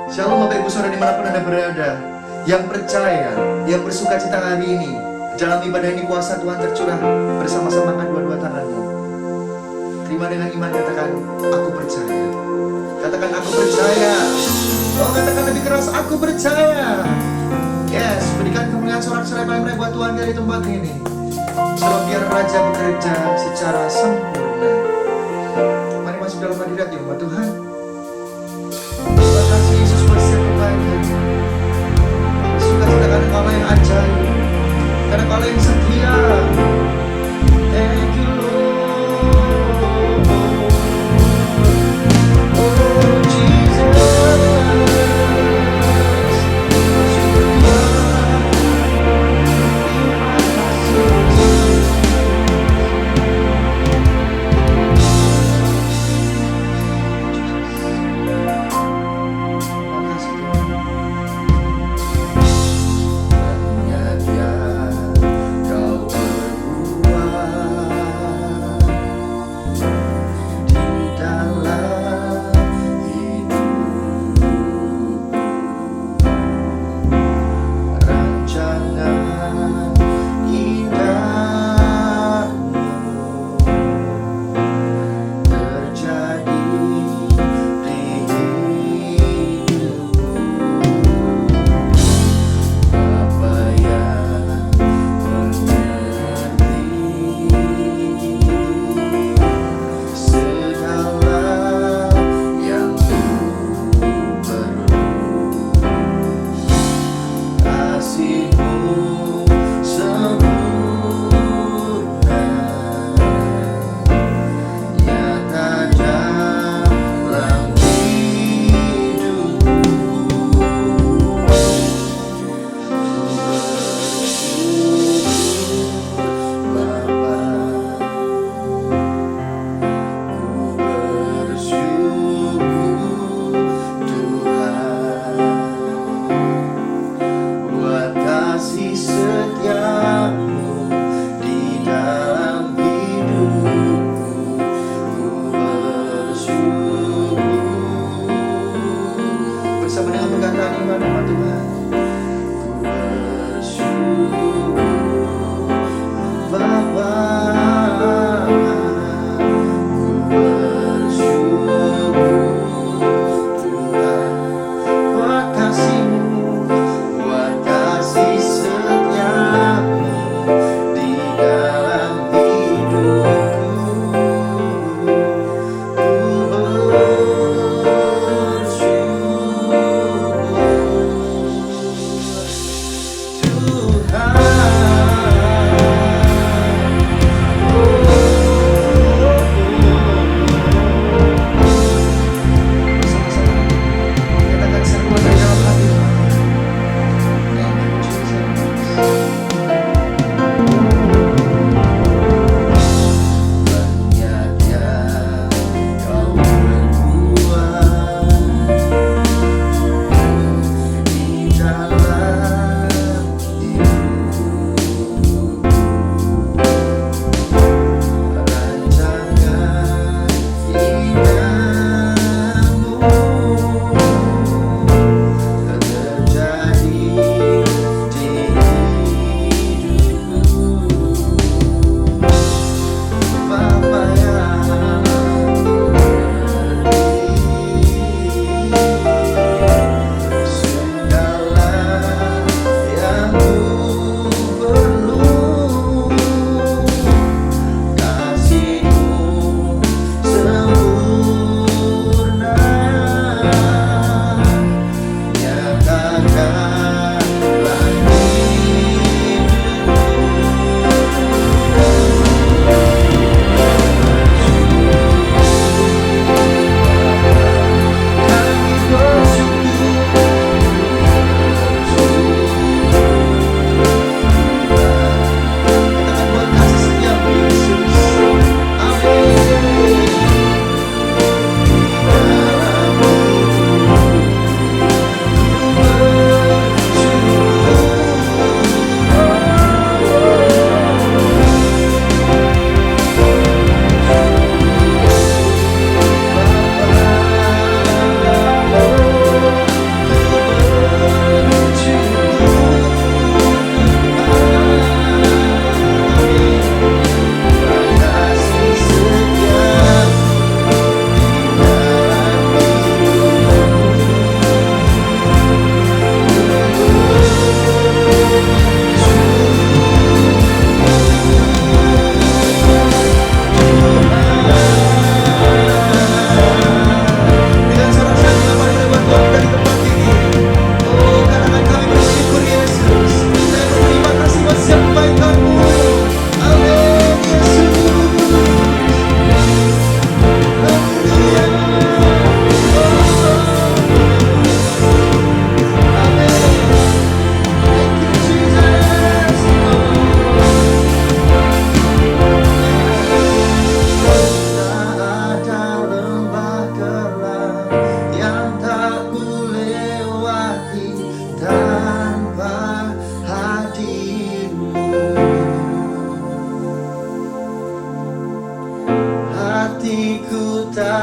Shalom Bapak Ibu Saudara dimanapun Anda berada, yang percaya, yang bersuka cita hari ini, dalam ibadah ini kuasa Tuhan tercurah. Bersama-sama angkat dua-dua tanganmu. Terima dengan iman, katakan, aku percaya. Katakan, aku percaya. Oh, katakan lebih keras, aku percaya. Yes, berikan kemuliaan sorak-sorai paling buat Tuhan dari tempat ini. Sebab biar Raja bekerja secara sempurna. Mari masuk dalam hadirat ya umat Tuhan. Terima kasih Yesus buat setiap kebaikan. Suka cita karena Allah yang ajaib, karena Allah yang setia. Thank you Lord. Oh Jesus. Buat kasih setia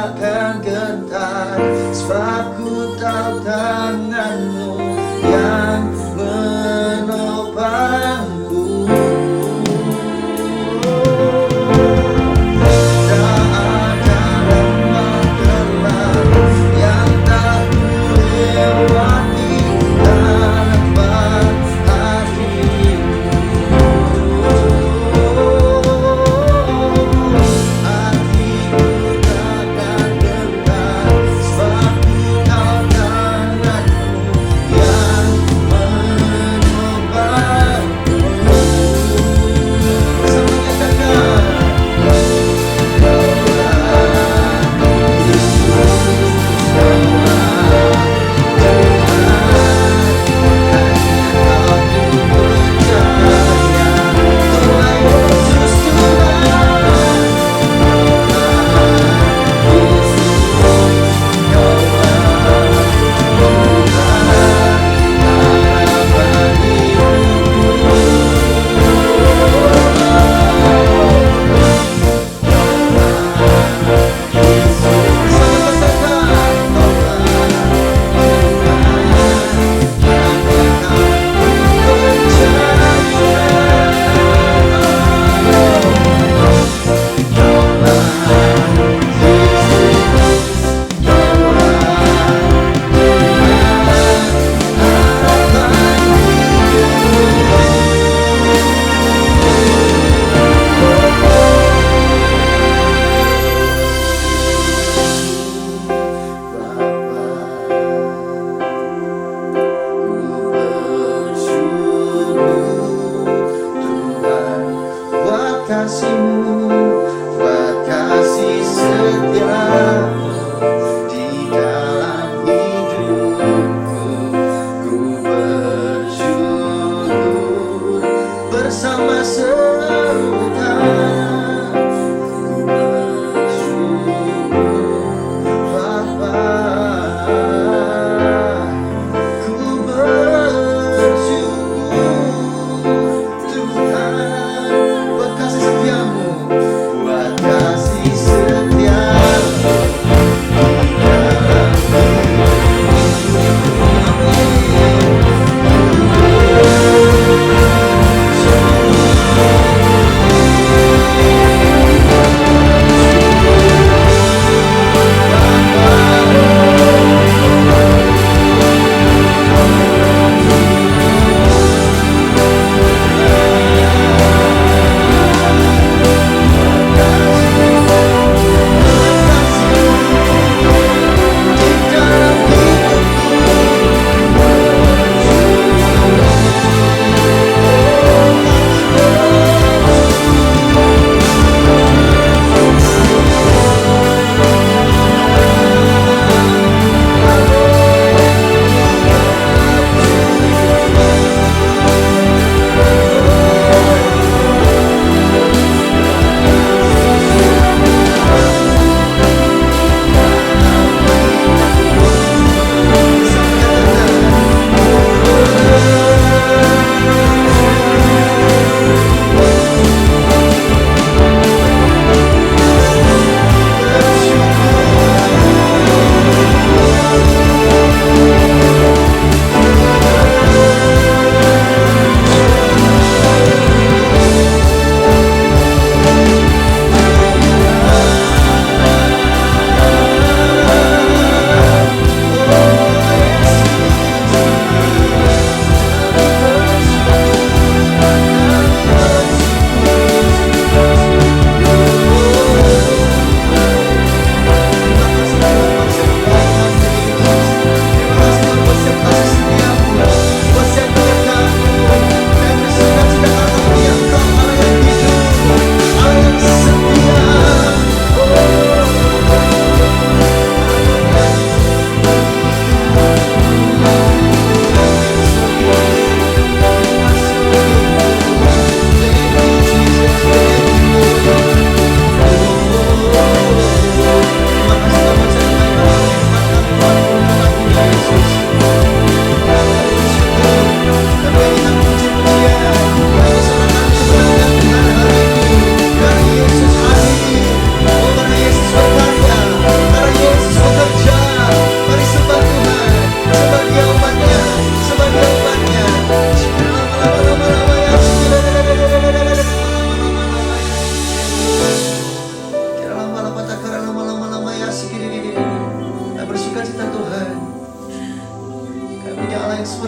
takkan gentar, sebab ku tahu tanganmu yang menopangku. Tak ada lembah gelap yang tak ku lewati tanpa hatimu. Hatiku takkan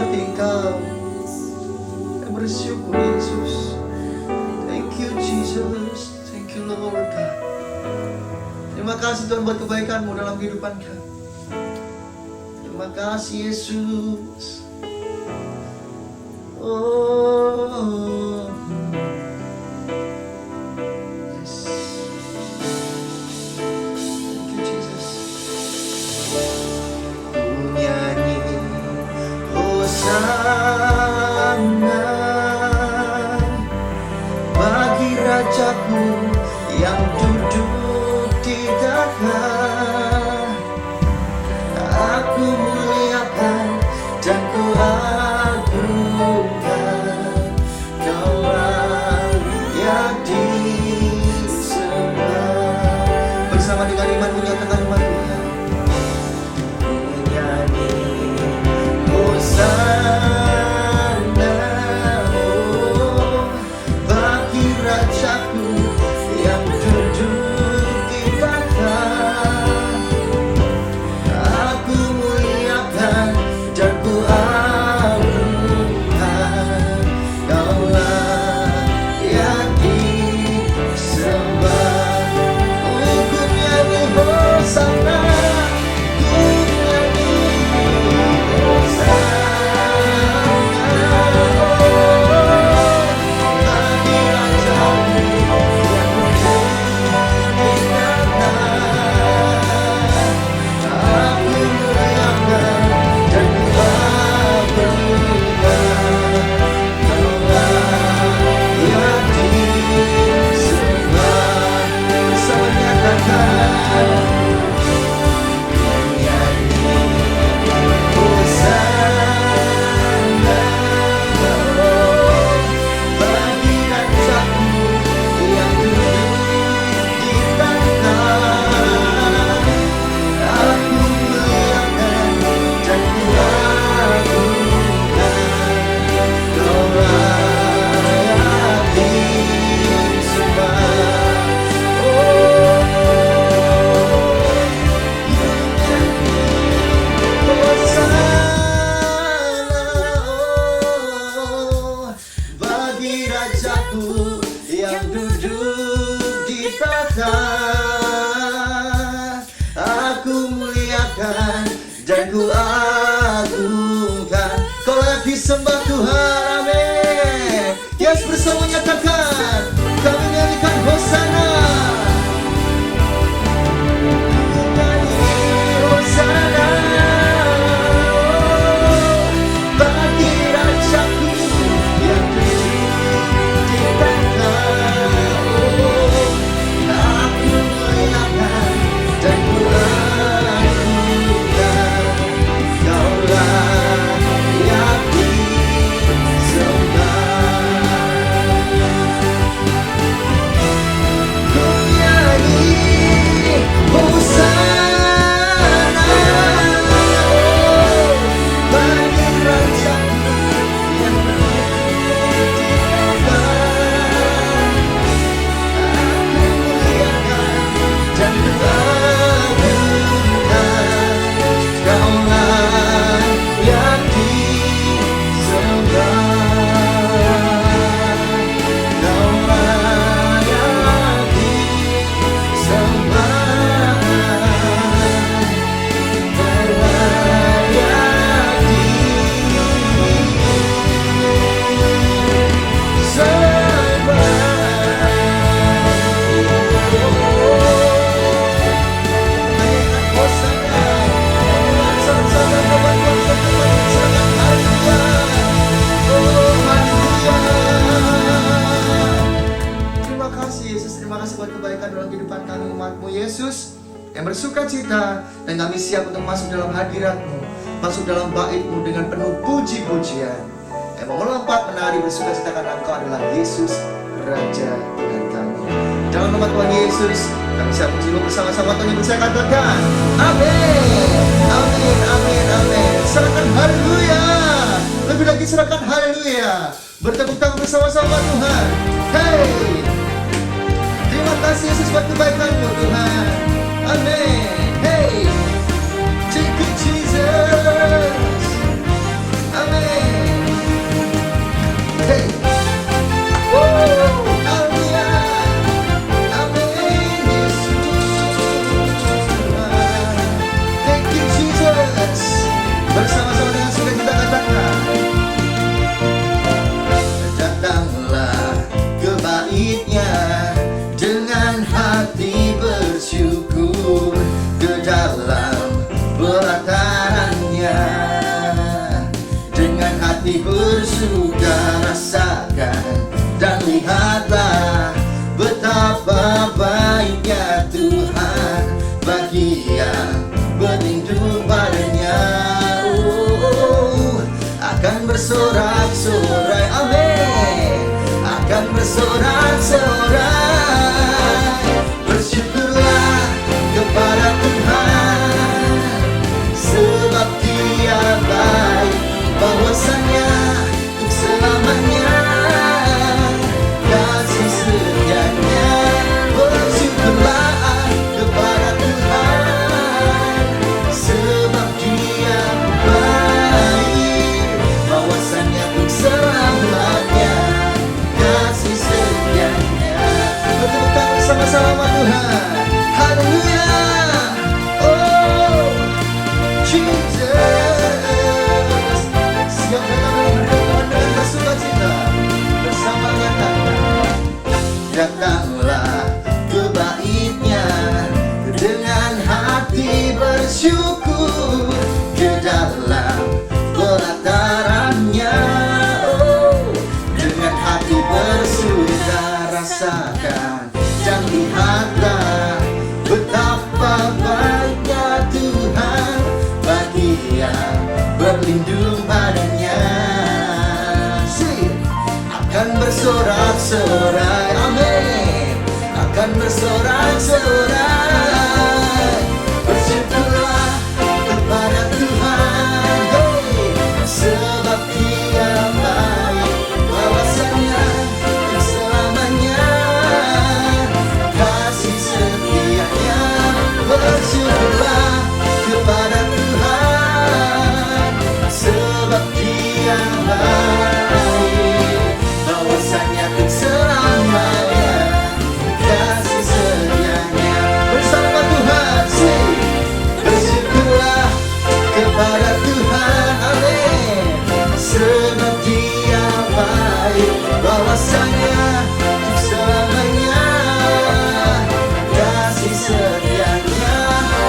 seperti Engkau. Kami bersyukur Yesus. Thank you Jesus. Thank you Lord God. Terima kasih Tuhan buat kebaikan-Mu dalam kehidupan kami. Terima kasih Yesus. Oh, yes. Thank you Jesus. Ku nyanyi Hosana bagi Rajaku yang duduk di dalam. Aku muliakan dan ku agungkan, Kaulah yang disembah. Bersama dengan iman menyatakan iman Tuhan. Menyanyi Hosana, oh, bagi Rajaku yang duduk di dalam. Aku muliakan dan ku agungkan, Kaulah yang disembah. Oh, ku nyanyi Hosana, ku nyanyi Hosana, oh, bagi Rajaku yang duduk di dalam. Aku muliakan dan ku agungkan, Kaulah yang disembah. Bersama nyatakan, menyanyi Hosana, oh, bagi Rajaku yang duduk di dalam. Aku muliakan dan ku agungkan, Kaulah yang disembah. Oh, Hosana, oh, bagi Rajaku yang duduk di tahta. Aku muliakan dan ku agungkan, Kau layak disembah Tuhan, amin. Yes, bersama nyatakan, kami nyanyikan Hosana. Nyanyi Hosana, oh, bagi Rajaku yang duduk di tahta. Oh, aku muliakan dan ku agungkan, Kaulah yang disembah. Ku nyanyi Hosana, oh, bagi Rajaku yang duduk di dalam. Aku muliakan dan ku agungkan, Kaulah yang disembah. Kaulah yang disembah. Kaulah yang Terima kasih Yesus, terima kasih buat kebaikan dalam kehidupan kami umat-Mu Yesus yang bersuka cita, dan kami siap untuk masuk dalam hadirat-Mu, masuk dalam bait-Mu dengan penuh puji-pujian, yang mau melompat menari bersuka cita karena Engkau adalah Yesus Raja Tuhan kami. Dalam nama Tuhan Yesus kami siap menjiwa bersama-sama. Tuhan yang saya katakan amin, amin, amin, amin. Serahkan haleluya, lebih lagi serahkan haleluya. Bertepuk tangan bersama-sama Tuhan. Hey, terima kasih Yesus buat kebaikan-Mu Tuhan. Amin. Hey, thank you Jesus. Amin. bersuka, rasakan dan lihatlah betapa baiknya Tuhan bagi yang berlindung padanya. Akan bersorak-sorai, amin, akan bersorak-sorai. Bersyukurlah kepada Tuhan, sebab Dia baik, bahwasanya untuk selamanya kasih setianya. Bersyukurlah kepada Tuhan, sebab Dia baik, bahwasanya untuk selamanya kasih setianya. Bertepuk tangan bersama-sama Tuhan. Haleluya. Oh Jesus, siap datang berdoa dengan bersukacita, bersama nyatakan datanglah ke bait-Nya dengan hati bersyukur ke dalam pelataran-Nya. Oh, dengan hati bersuka, rasakan dan lihatlah betapa baiknya Tuhan bagi yang berlindung padanya. Akan bersorak-sorai, amin, akan bersorak-sorai. Bersyukurlah kepada Tuhan, hey, sebab Dia baik, bahwasanya untuk selamanya kasih setianya. Bersyukurlah kepada Tuhan, sebab Dia baik, bahwasanya untuk selamanya kasih setianya. Bersama Tuhan, bersyukurlah kepada Tuhan, amin, sebab Dia baik, bahwasanya untuk selamanya kasih setianya.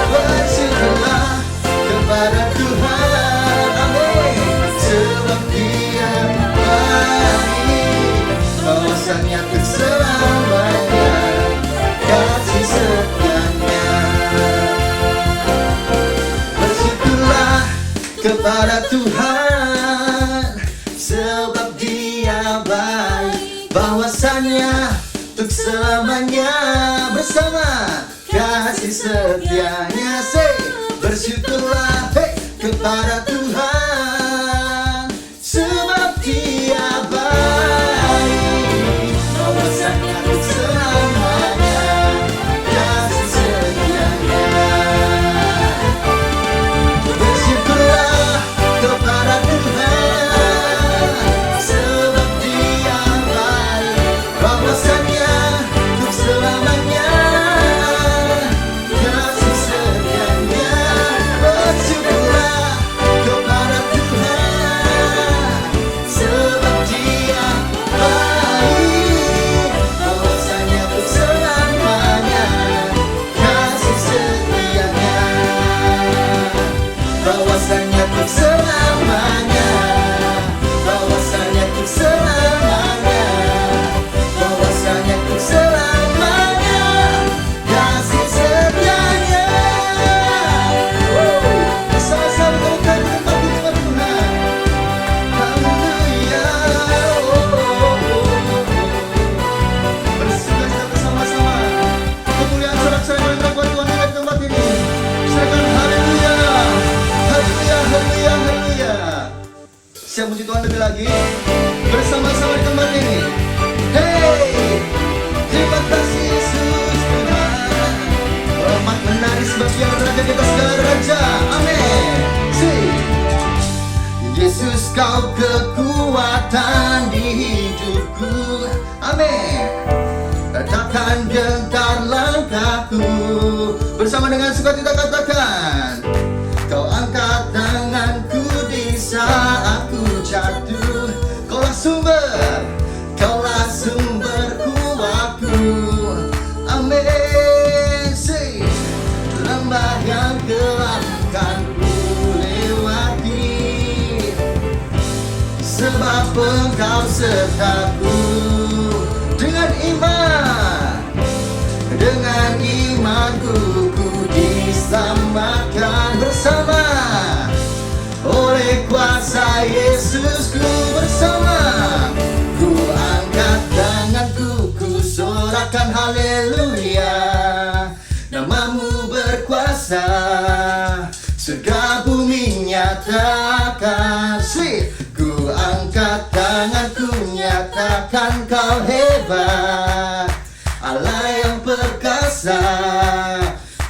Bersyukurlah kepada Tuhan, amin, sebab Dia baik, bahwasanya untuk selamanya kasih setianya. Bersyukurlah kepada Tuhan, sebab Dia baik, bahwasanya untuk selamanya bersama kasih setianya. Bersyukurlah, hey, kepada Tuhan, sebab Dia baik, bahwasanya untuk selamanya kasih setianya. Bersyukurlah kepada Tuhan, sebab Dia baik, bahwasanya untuk selamanya kasih setianya. Bersyukurlah kepada Tuhan, sebab Dia baik, bahwasanya untuk selamanya kasih setianya. Bahwasanya untuk selamanya, bahwasanya untuk selamanya, bahwasanya untuk selamanya kasih setianya. Sama-sama kita menikmati Tuhan. Haleluya. Bersukacita bersama-sama. Kemuliaan sorak-sorai melimpah buat Tuhan di tempat ini. Silakan haleluya. Haleluya, haleluya, haleluya. Siap puji Tuhan lebih lagi bersama-sama di tempat ini. Hey, terima kasih Yesus Tuhan. Hormat menari sebab Dia raja di atas segala raja. Amin. Yesus, Kau kekuatan di hidupku. Amin. Takkan gentar langkahku. Bersama dengan sukacita katakan, Kau angkat tanganku di saat ku jatuh. Kaulah sumber, Kaulah sumber kuatku. Amin. Lembah yang gelap kan ku lewati, sebab sebab Engkau sertaku. Dengan imanku ku diselamatkan bersama oleh kuasa Yesusku. Bersama ku angkat tanganku, ku sorakan haleluya. Namamu berkuasa, surga bumi nyatakan. Ku angkat tanganku, nyatakan Kau hebat, Allah yang perkasa,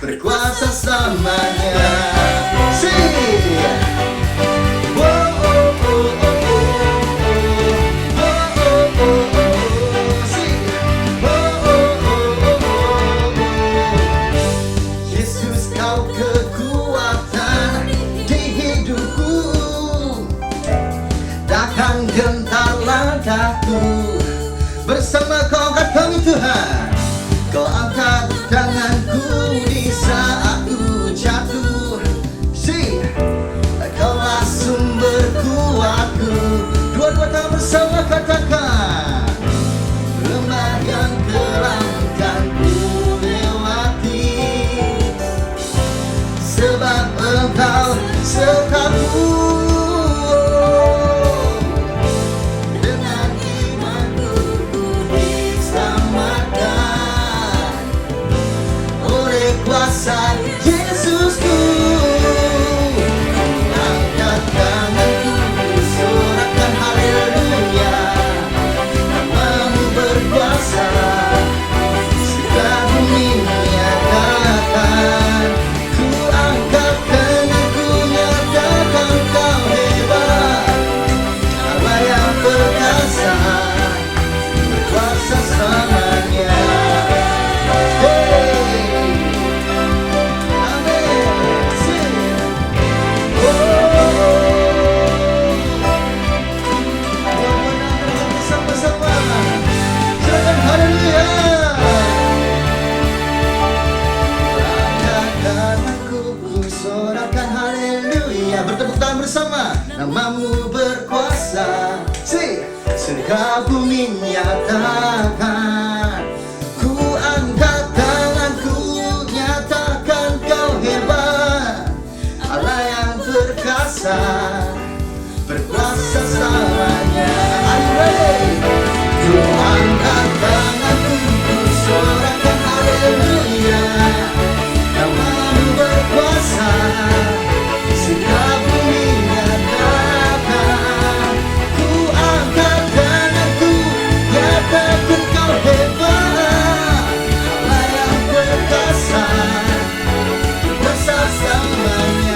berkuasa selamanya. Yesus, Kau kekuatan di hidupku, takkan gentar langkahku. Bersama Kau angkat kami Tuhan, Kau angkat tanganku di saat ku jatuh. Kaulah sumber kuatku. Dua-dua tangan bersama katakan, lembah yang kelam kan ku lewati, sebab Engkau sertaku. Kuasa Yesusku, angkat tanganku, sorakan haleluya. Namamu berkuasa, segala bumi nyatakan. Ku angkat tanganku, nyatakan Kau hebat, Allah yang perkasa, berkuasa selamanya. Bertepuk tangan bersama. Namamu berkuasa, surga bumi nyatakan. Ku angkat tanganku, nyatakan Kau hebat, Allah yang perkasa, berkuasa selamanya. Ku angkat tanganku, ku sorakan haleluya. Namamu berkuasa, surga bumi nyatakan. Ku angkat tanganku, nyatakan Kau hebat, Allah yang perkasa, berkuasa selamanya.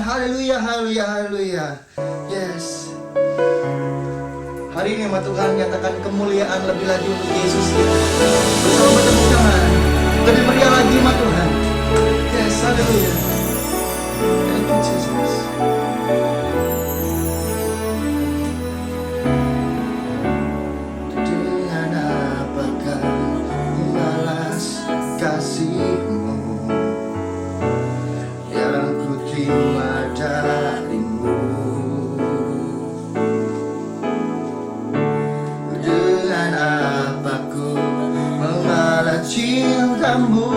Haleluya, haleluya, haleluya. Yes. Hari ini ya Tuhan, nyatakan kemuliaan lebih lagi untuk Yesus kita. Bersama bertepuk tangan, lebih meriah lagi Tuhan. Yes, haleluya. Thank you Jesus. Dengan apakah membalas kasih-Mu yang ku terima darimu? Dengan apa ku membalas cinta-Mu?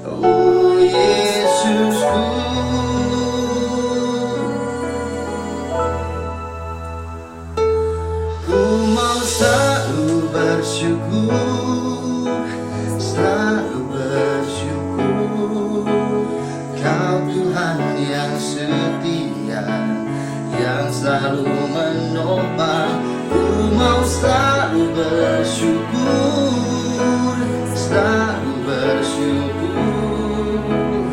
Oh Yesusku, ku mau selalu bersyukur, selalu bersyukur. Kau Tuhan yang setia, yang selalu menopang. Ku mau selalu bersyukur, selalu bersyukur.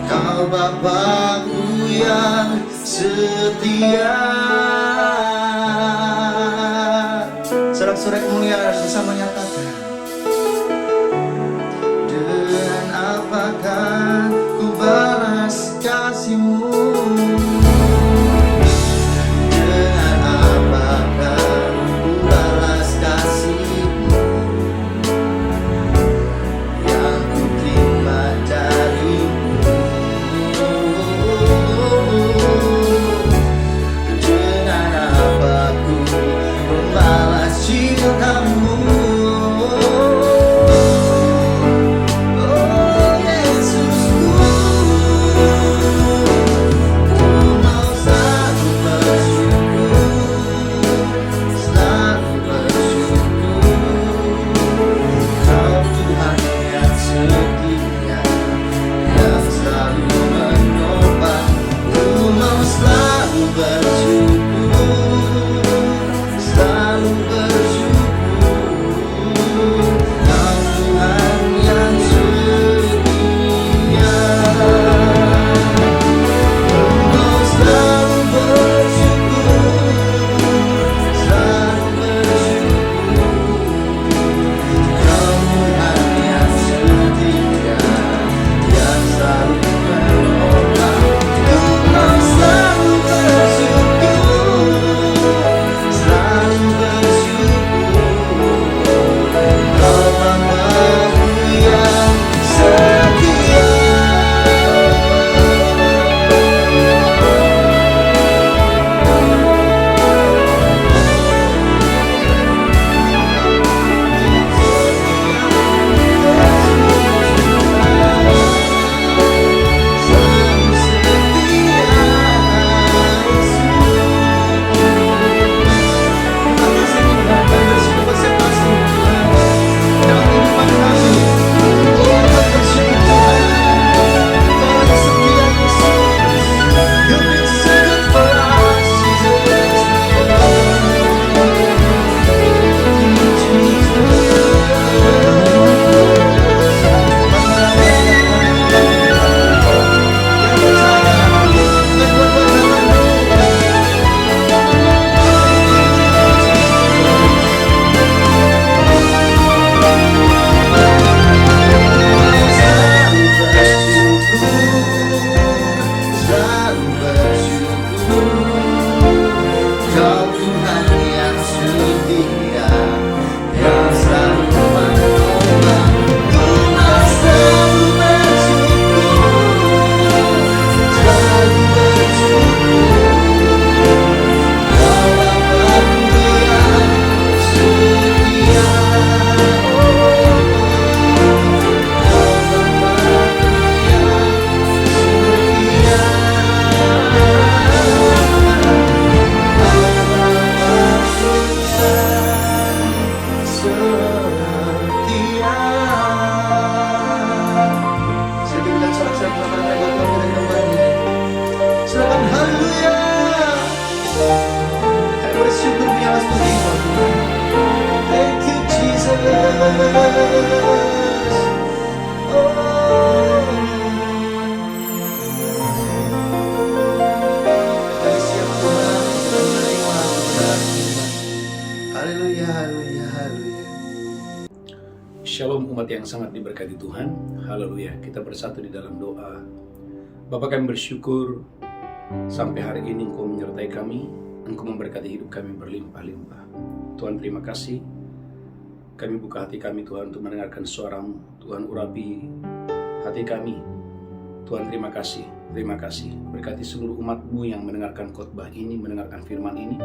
Kau Bapa-Ku yang setia. Sorak-sorak kemuliaan bersama nyatakan. Puji Engkau Tuhan. Thank you Jesus. Kami siap Tuhan untuk menerima kebenaran Tuhan. Haleluya, haleluya, haleluya. Shalom umat yang sangat diberkati Tuhan. Haleluya. Kita bersatu di dalam doa. Bapa, kami bersyukur sampai hari ini Engkau menyertai kami. Engkau memberkati hidup kami berlimpah-limpah. Tuhan, terima kasih. Kami buka hati kami Tuhan untuk mendengarkan suara-Mu. Tuhan, urapi hati kami. Tuhan, terima kasih. Terima kasih. Berkati seluruh umat-Mu yang mendengarkan khotbah ini, mendengarkan firman ini.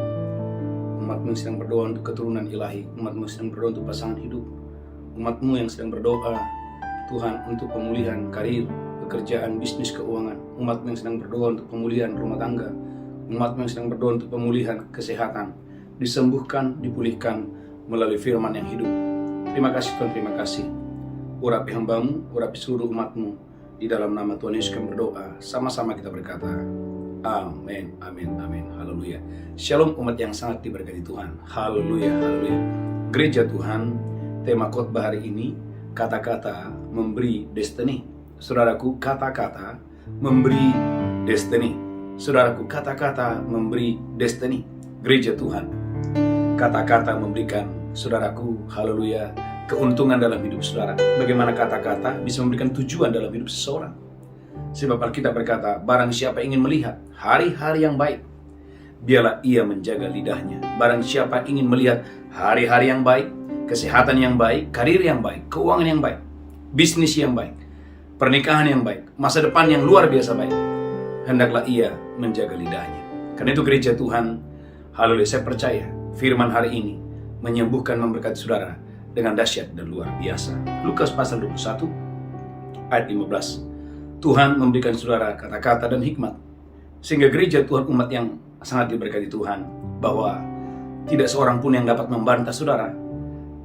Umat-Mu yang sedang berdoa untuk keturunan ilahi. Umat-Mu yang sedang berdoa untuk pasangan hidup. Umat-Mu yang sedang berdoa Tuhan untuk pemulihan karir, pekerjaan, bisnis, keuangan. Umat-Mu yang sedang berdoa untuk pemulihan rumah tangga. Umat-Mu yang sedang berdoa untuk pemulihan kesehatan, disembuhkan, dipulihkan melalui firman yang hidup. Terima kasih Tuhan, terima kasih. Urapi hamba-Mu, urapi seluruh umat-Mu. Di dalam nama Tuhan Yesus kami berdoa. Sama-sama kita berkata, amin, amin, amin. Haleluya. Shalom umat yang sangat diberkati Tuhan. Haleluya, haleluya. Gereja Tuhan, tema khotbah hari ini, kata-kata memberi destiny. Saudaraku, kata-kata memberi destiny. Saudaraku, kata-kata memberi destiny. Gereja Tuhan, kata-kata memberikan, saudaraku, haleluya, keuntungan dalam hidup saudara. Bagaimana kata-kata bisa memberikan tujuan dalam hidup seseorang. Sebab Alkitab berkata, barang siapa ingin melihat hari-hari yang baik, biarlah ia menjaga lidahnya. Barang siapa ingin melihat hari-hari yang baik, kesehatan yang baik, karir yang baik, keuangan yang baik, bisnis yang baik, pernikahan yang baik, masa depan yang luar biasa baik, hendaklah ia menjaga lidahnya. Karena itu gereja Tuhan, haleluya, saya percaya firman hari ini menyembuhkan, memberkati saudara dengan dahsyat dan luar biasa. Lukas pasal 21 ayat 15. Tuhan memberikan saudara kata-kata dan hikmat, sehingga gereja Tuhan, umat yang sangat diberkati Tuhan, bahwa tidak seorang pun yang dapat membantah saudara,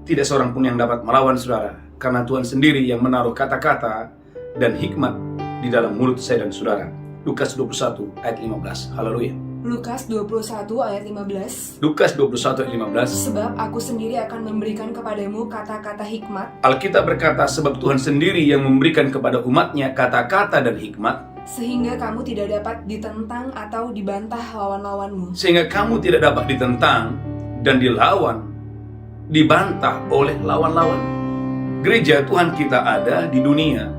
tidak seorang pun yang dapat melawan saudara, karena Tuhan sendiri yang menaruh kata-kata dan hikmat di dalam mulut saya dan saudara. Lukas 21 ayat 15. Haleluya. Lukas 21 ayat 15. Lukas 21 ayat 15. Sebab aku sendiri akan memberikan kepadamu kata-kata hikmat. Alkitab berkata, sebab Tuhan sendiri yang memberikan kepada umatnya kata-kata dan hikmat, sehingga kamu tidak dapat ditentang atau dibantah lawan-lawanmu. sehingga kamu tidak dapat ditentang dan dilawan, dibantah oleh lawan-lawan. Gereja Tuhan kita ada di dunia,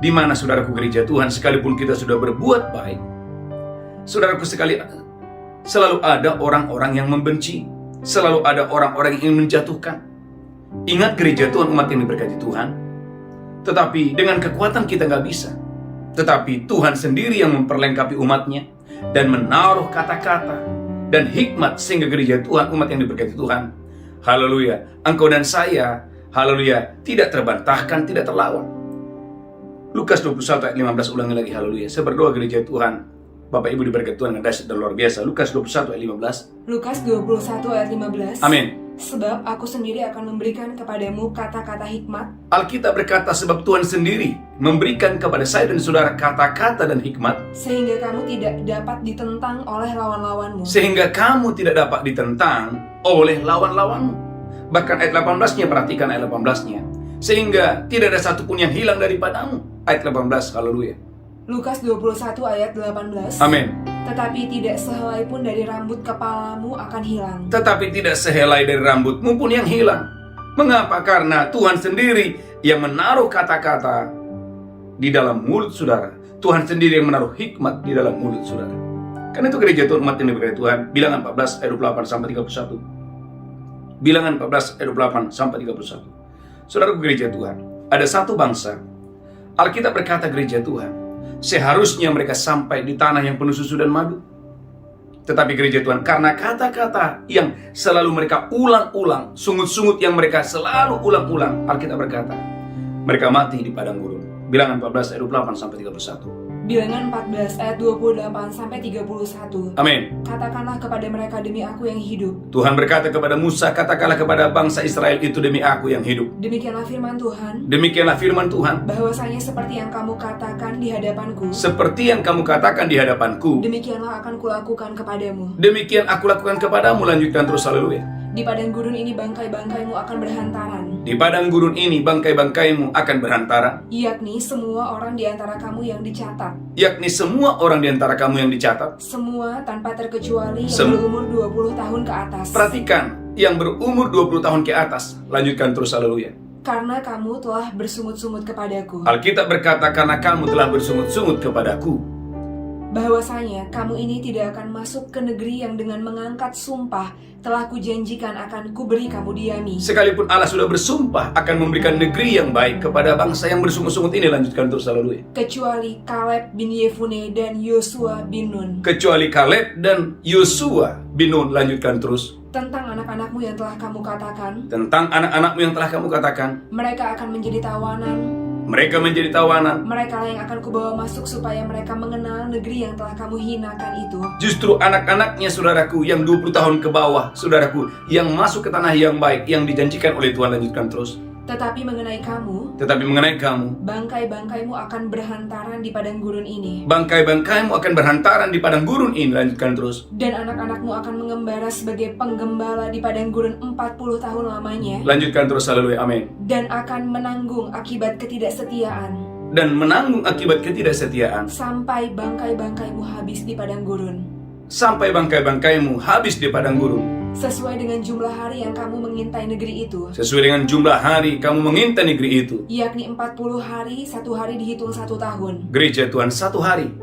di mana saudaraku gereja Tuhan, sekalipun kita sudah berbuat baik, saudaraku sekali, selalu ada orang-orang yang membenci, selalu ada orang-orang yang ingin menjatuhkan. Ingat gereja Tuhan, umat yang diberkati Tuhan, tetapi dengan kekuatan kita nggak bisa. Tetapi Tuhan sendiri yang memperlengkapi umatnya dan menaruh kata-kata dan hikmat, sehingga gereja Tuhan, umat yang diberkati Tuhan, haleluya, engkau dan saya, haleluya, tidak terbantahkan, tidak terlawan. Lukas 21 ayat 15, ulangi lagi, haleluya. Saya berdoa gereja Tuhan, Bapak Ibu diberkati Tuhan dengan dahsyat dan luar biasa. Lukas 21 ayat 15. Lukas 21 ayat 15. Amin. Sebab aku sendiri akan memberikan kepadamu kata-kata hikmat. Alkitab berkata, sebab Tuhan sendiri memberikan kepada saya dan saudara kata-kata dan hikmat, sehingga kamu tidak dapat ditentang oleh lawan-lawanmu. sehingga kamu tidak dapat ditentang oleh lawan-lawanmu. Bahkan ayat 18-nya, perhatikan ayat 18-nya. Sehingga tidak ada satupun yang hilang daripadamu. Ayat 18, haleluya. Lukas 21 ayat 18. Amin. Tetapi tidak sehelai pun dari rambut kepalamu akan hilang. Tetapi tidak sehelai dari rambutmu pun yang hilang. Mengapa? Karena Tuhan sendiri yang menaruh kata-kata di dalam mulut saudara. Tuhan sendiri yang menaruh hikmat di dalam mulut saudara. Karena itu gereja Tuhan, umat yang diberkati Tuhan, Bilangan 14 ayat 28 sampai 31. Bilangan 14 ayat 28 sampai 31. Saudara gereja Tuhan, ada satu bangsa, Alkitab berkata gereja Tuhan, seharusnya mereka sampai di tanah yang penuh susu dan madu. Tetapi gereja Tuhan, karena kata-kata yang selalu mereka ulang-ulang, sungut-sungut yang mereka selalu ulang-ulang, Alkitab berkata, mereka mati di padang gurun. Bilangan 14 ayat 28 sampai 31. Bilangan 14 ayat 28 sampai 31. Amin. Katakanlah kepada mereka, demi aku yang hidup. Tuhan berkata kepada Musa, katakanlah kepada bangsa Israel itu, demi aku yang hidup. Demikianlah firman Tuhan. Demikianlah firman Tuhan. Bahwasanya seperti yang kamu katakan di hadapanku. Seperti yang kamu katakan di hadapanku. Demikianlah akan kulakukan kepadamu. Demikian aku lakukan kepadamu. Lanjutkan terus, haleluya. Di padang gurun ini bangkai-bangkaimu akan berhantaran, Di padang gurun ini bangkai-bangkaimu akan berhantaran, yakni semua orang di antara kamu yang dicatat, yakni semua orang di antara kamu yang dicatat. semua tanpa terkecuali yang Sem- berumur 20 tahun ke atas. Perhatikan, yang berumur 20 tahun ke atas. Lanjutkan terus, haleluya. Karena kamu telah bersungut-sungut kepadaku, Alkitab berkata, karena kamu telah bersungut-sungut kepadaku, bahwasanya kamu ini tidak akan masuk ke negeri yang dengan mengangkat sumpah telah kujanjikan akan kuberi kamu diami. sekalipun Allah sudah bersumpah akan memberikan negeri yang baik kepada bangsa yang bersungut-sungut ini. Lanjutkan terus, haleluya. Kecuali Kaleb bin Yefune dan Yosua bin Nun. Kecuali Kaleb dan Yosua bin Nun. Lanjutkan terus. Tentang anak-anakmu yang telah kamu katakan, Tentang anak-anakmu yang telah kamu katakan, mereka akan menjadi tawanan, mereka menjadi tawanan. mereka lah yang akan kubawa masuk supaya mereka mengenal negeri yang telah kamu hinakan itu. Justru anak-anaknya, saudaraku, yang 20 tahun ke bawah, saudaraku, yang masuk ke tanah yang baik, yang dijanjikan oleh Tuhan. Lanjutkan terus. Tetapi mengenai kamu, bangkai-bangkaimu akan berhantaran di padang gurun ini, bangkai-bangkaimu akan berhantaran di padang gurun ini. Lanjutkan terus. dan anak-anakmu akan mengembara sebagai penggembala di padang gurun 40 tahun lamanya, Lanjutkan terus, haleluya, amin. dan akan menanggung akibat ketidaksetiaan, Dan menanggung akibat ketidaksetiaan, sampai bangkai-bangkaimu habis di padang gurun. sampai bangkai-bangkaimu habis di padang gurun. Sesuai dengan jumlah hari yang kamu mengintai negeri itu, Sesuai dengan jumlah hari kamu mengintai negeri itu. yakni 40 hari, 1 hari dihitung 1 tahun. Gereja Tuhan, 1 hari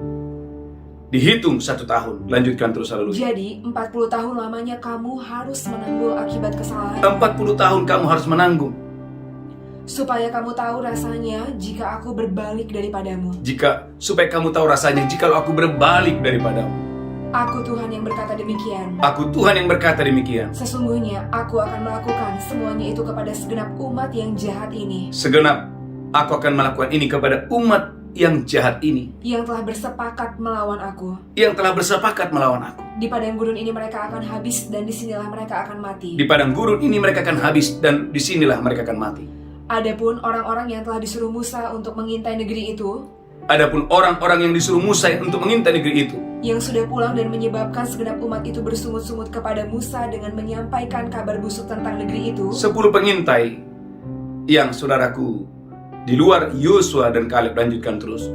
dihitung 1 tahun. Lanjutkan terus, haleluya. Jadi 40 tahun lamanya kamu harus menanggung akibat kesalahan, 40 tahun kamu harus menanggung. supaya kamu tahu rasanya jika aku berbalik daripadamu. Supaya kamu tahu rasanya jikalau aku berbalik daripadamu. Aku Tuhan yang berkata demikian. Aku Tuhan yang berkata demikian. Sesungguhnya aku akan melakukan semuanya itu kepada segenap umat yang jahat ini, Segenap aku akan melakukan ini kepada umat yang jahat ini, yang telah bersepakat melawan aku. yang telah bersepakat melawan aku. Di padang gurun ini mereka akan habis, dan disinilah mereka akan mati. Di padang gurun ini mereka akan habis, dan disinilah mereka akan mati. Adapun orang-orang yang telah disuruh Musa untuk mengintai negeri itu, Adapun orang-orang yang disuruh Musa untuk mengintai negeri itu, yang sudah pulang dan menyebabkan segenap umat itu bersungut-sungut kepada Musa dengan menyampaikan kabar busuk tentang negeri itu, 10 pengintai yang, saudaraku, di luar Yosua dan Kaleb. Lanjutkan terus.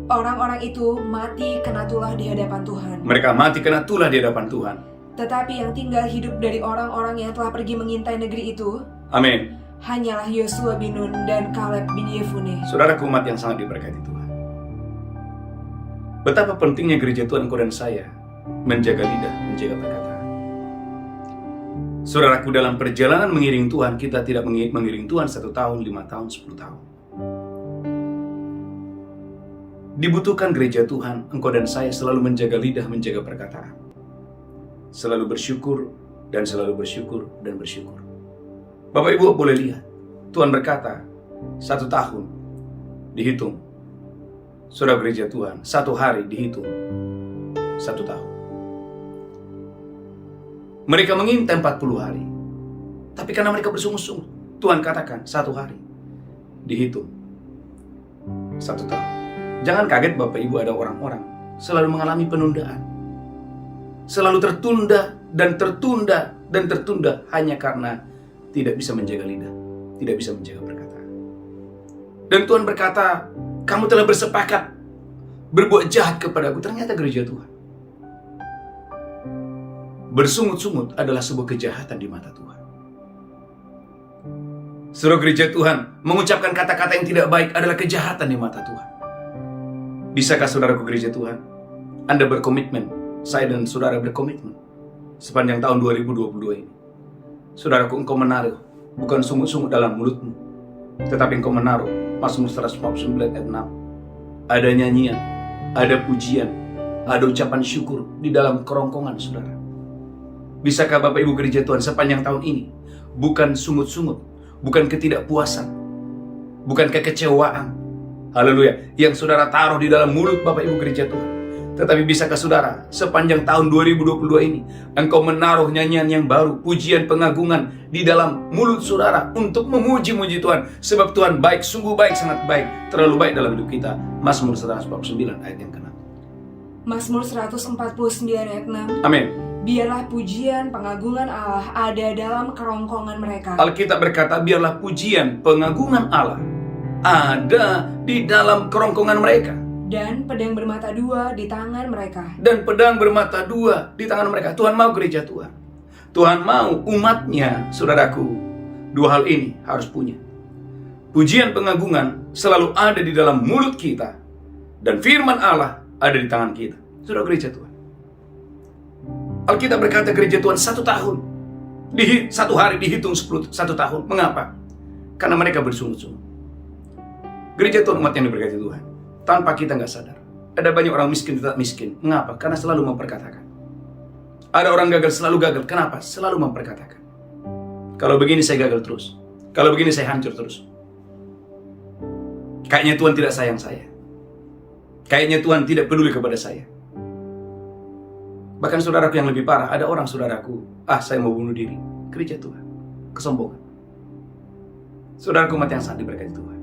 orang-orang itu mati kena tulah di hadapan Tuhan. Mereka mati kena tulah di hadapan Tuhan. Tetapi yang tinggal hidup dari orang-orang yang telah pergi mengintai negeri itu, Amin. hanyalah Yosua bin Nun dan Kaleb bin Yefune. Saudaraku, umat yang sangat diberkati Tuhan, betapa pentingnya gereja Tuhan, engkau dan saya menjaga lidah, menjaga perkataan. Saudaraku, dalam perjalanan mengiring Tuhan, kita tidak mengiring Tuhan 1 tahun, 5 tahun, 10 tahun. Dibutuhkan gereja Tuhan, engkau dan saya selalu menjaga lidah, menjaga perkataan. Selalu bersyukur, dan selalu bersyukur, dan bersyukur. Bapak Ibu boleh lihat, Tuhan berkata, 1 tahun dihitung. Saudara gereja Tuhan, 1 hari dihitung 1 tahun. Mereka mengintai 40 hari. Tapi karena mereka bersungguh-sungguh, Tuhan katakan 1 hari dihitung 1 tahun. Jangan kaget Bapak Ibu, ada orang-orang selalu mengalami penundaan. Selalu tertunda dan tertunda dan tertunda hanya karena tidak bisa menjaga lidah, tidak bisa menjaga perkataan. Dan Tuhan berkata, kamu telah bersepakat berbuat jahat kepadaku. Ternyata gereja Tuhan, bersungut-sungut adalah sebuah kejahatan di mata Tuhan. Saudara gereja Tuhan, mengucapkan kata-kata yang tidak baik adalah kejahatan di mata Tuhan. Bisakah saudaraku gereja Tuhan, Anda berkomitmen, saya dan saudara berkomitmen sepanjang tahun 2022 ini? Saudaraku, engkau menaruh bukan sungut-sungut dalam mulutmu, tetapi engkau menaruh Mazmur 149 ayat 6. Ada nyanyian, ada pujian, ada ucapan syukur di dalam kerongkongan saudara. Bisakah Bapak Ibu gereja Tuhan sepanjang tahun ini bukan sungut-sungut, bukan ketidakpuasan, bukan kekecewaan, haleluya, yang saudara taruh di dalam mulut Bapak Ibu gereja Tuhan? Tetapi bisakah saudara sepanjang tahun 2022 ini engkau menaruh nyanyian yang baru, pujian, pengagungan di dalam mulut saudara untuk memuji-muji Tuhan? Sebab Tuhan baik, sungguh baik, sangat baik, terlalu baik dalam hidup kita. Mazmur 149 ayat yang ke-6. Mazmur 149 ayat 6. Amin. Biarlah pujian pengagungan Allah ada dalam kerongkongan mereka. Alkitab berkata, biarlah pujian pengagungan Allah ada di dalam kerongkongan mereka. Dan pedang bermata dua di tangan mereka. Dan pedang bermata dua di tangan mereka. Tuhan mau gereja Tuhan. Tuhan mau umatnya, saudaraku, dua hal ini harus punya. Pujian pengagungan selalu ada di dalam mulut kita. Dan firman Allah ada di tangan kita. Saudara gereja Tuhan. Alkitab berkata gereja Tuhan 1 tahun. Satu hari dihitung 1 tahun. Mengapa? Karena mereka bersungut-sungut. Gereja Tuhan umat yang diberkati Tuhan. Tanpa kita nggak sadar. Ada banyak orang miskin tetap miskin. Mengapa? Karena selalu memperkatakan. Ada orang gagal selalu gagal. Kenapa? Selalu memperkatakan. Kalau begini saya gagal terus. Kalau begini saya hancur terus. Kayaknya Tuhan tidak sayang saya. Kayaknya Tuhan tidak peduli kepada saya. Bahkan saudaraku yang lebih parah, ada orang saudaraku, saya mau bunuh diri. Gereja Tuhan. Kesombongan. Saudaraku umat yang sangat diberkati Tuhan.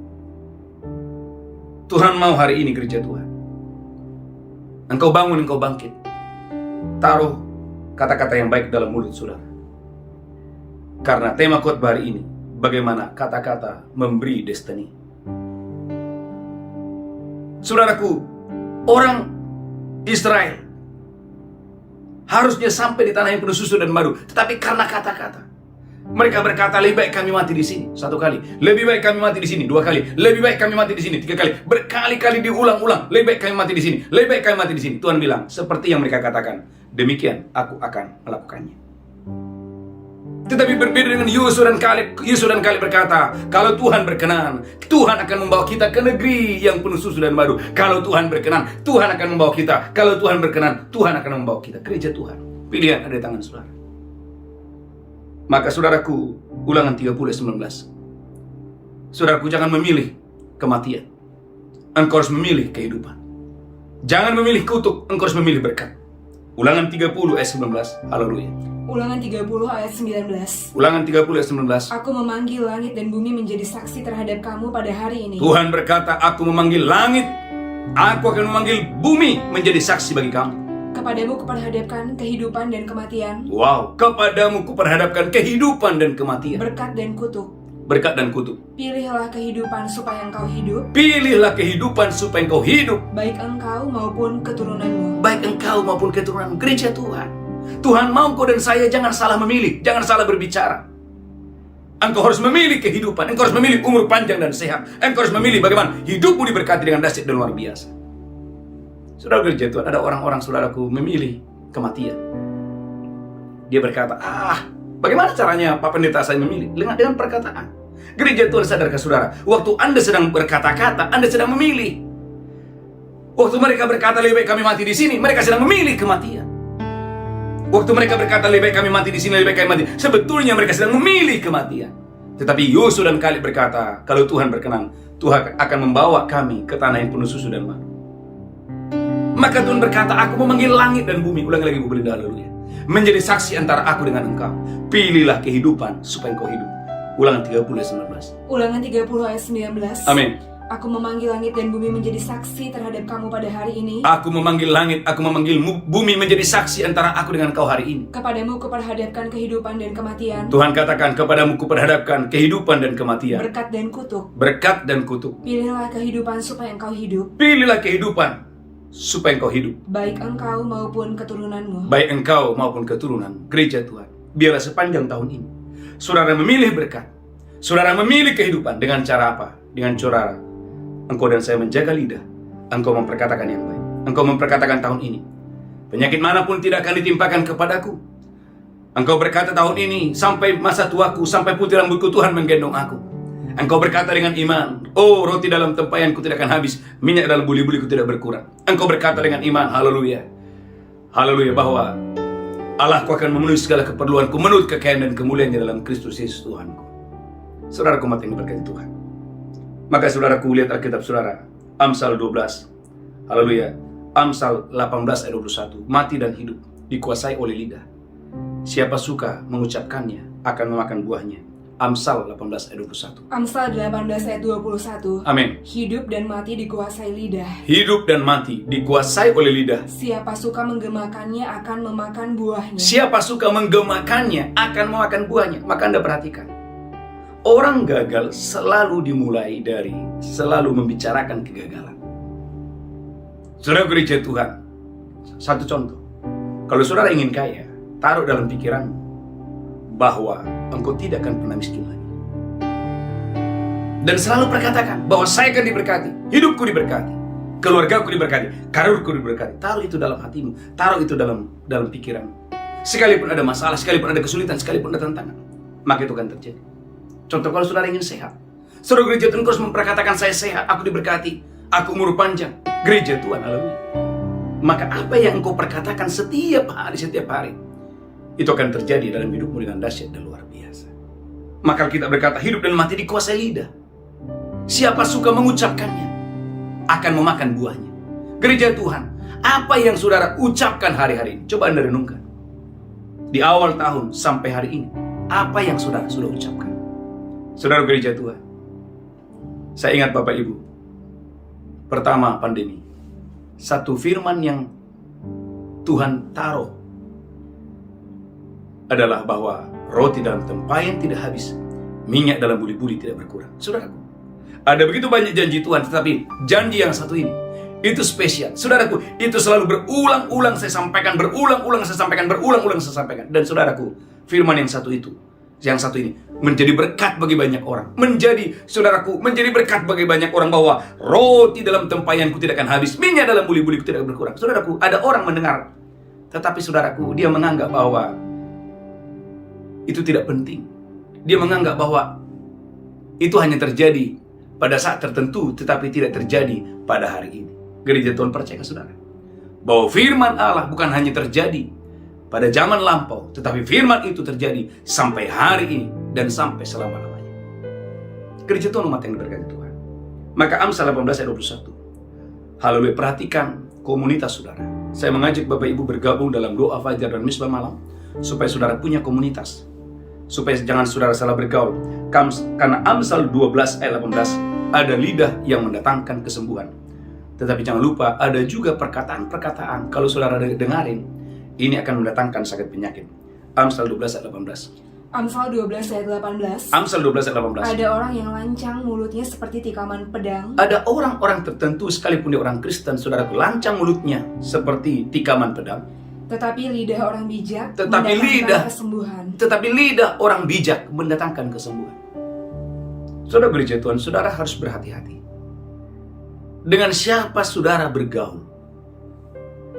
Tuhan mau hari ini gereja Tuhan. Engkau bangun, engkau bangkit. Taruh kata-kata yang baik dalam mulut saudara. Karena tema khotbah hari ini, bagaimana kata-kata memberi destiny. Saudaraku, orang Israel harusnya sampai di tanah yang penuh susu dan madu, tetapi karena kata-kata, mereka berkata, lebih baik kami mati di sini 1 kali, lebih baik kami mati di sini 2 kali, lebih baik kami mati di sini 3 kali, berkali-kali diulang-ulang, lebih baik kami mati di sini, lebih baik kami mati di sini. Tuhan bilang, seperti yang mereka katakan, demikian aku akan melakukannya. Tetapi berbeda dengan Yosua dan Kaleb. Yosua dan Kaleb berkata, kalau Tuhan berkenan, Tuhan akan membawa kita ke negeri yang penuh susu dan madu. Kalau Tuhan berkenan, Tuhan akan membawa kita. Kalau Tuhan berkenan, Tuhan akan membawa kita. Gereja Tuhan, pilihan ada di tangan saudara. Maka saudaraku, Ulangan 30:19. Saudaraku, jangan memilih kematian. Engkau harus memilih kehidupan. Jangan memilih kutuk, engkau harus memilih berkat. Ulangan 30:19. Haleluya. Ulangan 30 ayat 19. Ulangan 30:19. Aku memanggil langit dan bumi menjadi saksi terhadap kamu pada hari ini. Tuhan berkata, aku memanggil langit, aku akan memanggil bumi menjadi saksi bagi kamu. Kepadamu kuperhadapkan kehidupan dan kematian. Wow, kepadamu kuperhadapkan kehidupan dan kematian. Berkat dan kutuk. Berkat dan kutuk. Pilihlah kehidupan supaya engkau hidup. Pilihlah kehidupan supaya engkau hidup. Baik engkau maupun keturunanmu. Baik engkau maupun keturunan. Gereja Tuhan. Tuhan mau kau dan saya jangan salah memilih. Jangan salah berbicara. Engkau harus memilih kehidupan. Engkau harus memilih umur panjang dan sehat. Engkau harus memilih bagaimana hidupmu diberkati dengan dahsyat dan luar biasa. Saudara gereja Tuhan, ada orang-orang saudaraku memilih kematian. Dia berkata, bagaimana caranya Pak Pendeta saya memilih? Dengan perkataan. Gereja Tuhan, sadarkah saudara, waktu Anda sedang berkata-kata, Anda sedang memilih. Waktu mereka berkata lebih baik kami mati di sini, mereka sedang memilih kematian. Waktu mereka berkata lebih baik kami mati di sini, lebih baik kami mati, sebetulnya mereka sedang memilih kematian. Tetapi Yosua dan Kaleb berkata, kalau Tuhan berkenan, Tuhan akan membawa kami ke tanah yang penuh susu dan madu. Maka Tuhan berkata, aku memanggil langit dan bumi. Ulangi lagi, Bu Belinda, haleluya. Menjadi saksi antara aku dengan engkau. Pilihlah kehidupan supaya engkau hidup. Ulangan 30:19. Ulangan 30 ayat 19. Amin. Aku memanggil langit dan bumi menjadi saksi terhadap kamu pada hari ini. Aku memanggil langit, aku memanggil bumi menjadi saksi antara aku dengan kau hari ini. Kepadamu kuperhadapkan kehidupan dan kematian. Tuhan katakan, kepadamu kuperhadapkan kehidupan dan kematian. Berkat dan kutuk. Berkat dan kutuk. Pilihlah kehidupan supaya engkau hidup. Pilihlah kehidupan supaya engkau hidup. Baik engkau maupun keturunanmu. Baik engkau maupun keturunan. Gereja Tuhan, biarlah sepanjang tahun ini saudara memilih berkat. Saudara memilih kehidupan. Dengan cara apa? Dengan cara engkau dan saya menjaga lidah. Engkau memperkatakan yang baik. Engkau memperkatakan tahun ini, penyakit manapun tidak akan ditimpakan kepadaku. Engkau berkata tahun ini, sampai masa tuaku, sampai putih rambutku Tuhan menggendong aku. Engkau berkata dengan iman, oh roti dalam tempayanku tidak akan habis, minyak dalam buli-buliku tidak berkurang. Engkau berkata dengan iman, haleluya, haleluya, bahwa Allahku akan memenuhi segala keperluanku menurut kekayaan dan kemuliaannya dalam Kristus Yesus Tuhanku. Saudaraku umat yang diberkati Tuhan, maka saudaraku lihat Alkitab saudara, Amsal 12, haleluya, Amsal 18 ayat 21, mati dan hidup dikuasai oleh lidah. Siapa suka mengucapkannya akan memakan buahnya. Amsal 18 ayat 21. Amsal 18 ayat 21. Amin. Hidup dan mati dikuasai lidah. Hidup dan mati dikuasai oleh lidah. Siapa suka menggemakannya akan memakan buahnya. Siapa suka menggemakannya akan memakan buahnya. Maka Anda perhatikan, orang gagal selalu dimulai dari selalu membicarakan kegagalan. Saudara gereja Tuhan, satu contoh. Kalau saudara ingin kaya, taruh dalam pikiranmu bahwa engkau tidak akan pernah miskin lagi. Dan selalu perkatakan bahwa saya akan diberkati, hidupku diberkati, keluargaku diberkati, karirku diberkati. Taruh itu dalam hatimu, taruh itu dalam pikiranmu. Sekalipun ada masalah, sekalipun ada kesulitan, sekalipun ada tantangan, maka itu akan terjadi. Contoh, kalau saudara ingin sehat, saudara gereja Tuhan terus memperkatakan saya sehat, aku diberkati, aku umur panjang. Gereja Tuhan, haleluya. Maka apa yang engkau perkatakan setiap hari, itu akan terjadi dalam hidupmu dengan dahsyat dan luar biasa. Maka kita berkata hidup dan mati dikuasai lidah. Siapa suka mengucapkannya akan memakan buahnya. Gereja Tuhan, apa yang saudara ucapkan hari-hari ini? Coba Anda renungkan. Di awal tahun sampai hari ini, apa yang saudara sudah ucapkan? Saudara gereja Tuhan, saya ingat Bapak Ibu, pertama pandemi, satu firman yang Tuhan taruh adalah bahwa roti dalam tempayan tidak habis, minyak dalam buli-buli tidak berkurang. Saudaraku, ada begitu banyak janji Tuhan, tetapi janji yang satu ini, itu spesial. Saudaraku, itu selalu berulang-ulang saya sampaikan, berulang-ulang saya sampaikan, berulang-ulang saya sampaikan. Dan saudaraku, firman yang satu itu, yang satu ini, menjadi berkat bagi banyak orang. Saudaraku, menjadi berkat bagi banyak orang bahwa roti dalam tempayanku tidak akan habis, minyak dalam buli-buliku tidak berkurang. Saudaraku, ada orang mendengar, tetapi saudaraku, dia menganggap bahwa itu tidak penting. Dia menganggap bahwa itu hanya terjadi pada saat tertentu, tetapi tidak terjadi pada hari ini. Gereja Tuhan percaya saudara, bahwa firman Allah bukan hanya terjadi pada zaman lampau, tetapi firman itu terjadi sampai hari ini dan sampai selama-lamanya. Gereja Tuhan, umat yang diberkati Tuhan. Maka Amsal 18 ayat 21. Haleluya, perhatikan komunitas saudara. Saya mengajak Bapak Ibu bergabung dalam doa fajar dan misbah malam, supaya saudara punya komunitas, supaya jangan saudara salah bergaul. Karena Amsal 12 ayat 18, ada lidah yang mendatangkan kesembuhan. Tetapi jangan lupa, ada juga perkataan-perkataan, kalau saudara dengarin, ini akan mendatangkan sakit penyakit. Amsal 12 ayat 18. Amsal 12 ayat 18. Amsal 12 ayat 18. Ada orang yang lancang mulutnya seperti tikaman pedang. Ada orang-orang tertentu, sekalipun dia orang Kristen, saudaraku, lancang mulutnya seperti tikaman pedang. Tetapi lidah orang bijak Tetapi mendatangkan kesembuhan. Tetapi lidah orang bijak mendatangkan kesembuhan. Saudara gereja Tuhan, saudara harus berhati-hati dengan siapa saudara bergaul.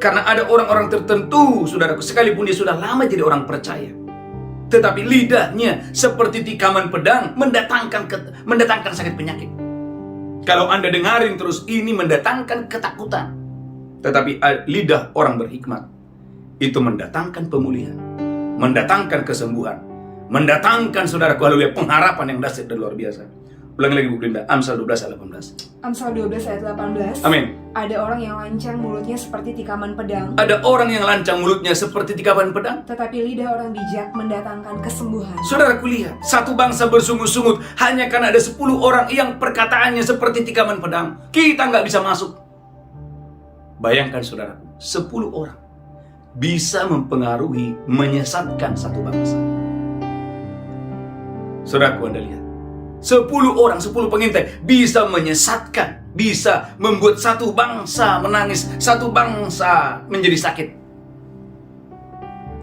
Karena ada orang-orang tertentu, saudaraku, sekalipun dia sudah lama jadi orang percaya, tetapi lidahnya seperti tikaman pedang mendatangkan sakit penyakit. Kalau Anda dengarin terus, ini mendatangkan ketakutan. Tetapi lidah orang berhikmat itu mendatangkan pemulihan, mendatangkan kesembuhan, mendatangkan saudaraku, haleluya, pengharapan yang dahsyat dan luar biasa. Ulangi lagi Bu Linda, Amsal 12 ayat 18. Amsal 12 ayat 18. Amin. Ada orang yang lancang mulutnya seperti tikaman pedang. Ada orang yang lancang mulutnya seperti tikaman pedang. Tetapi lidah orang bijak mendatangkan kesembuhan. Saudaraku, lihat, satu bangsa bersungut-sungut hanya karena ada 10 orang yang perkataannya seperti tikaman pedang. Kita nggak bisa masuk. Bayangkan saudaraku, 10 orang bisa mempengaruhi, menyesatkan satu bangsa. Saudaraku, Anda lihat, 10 orang, 10 pengintai bisa menyesatkan, bisa membuat satu bangsa menangis, satu bangsa menjadi sakit.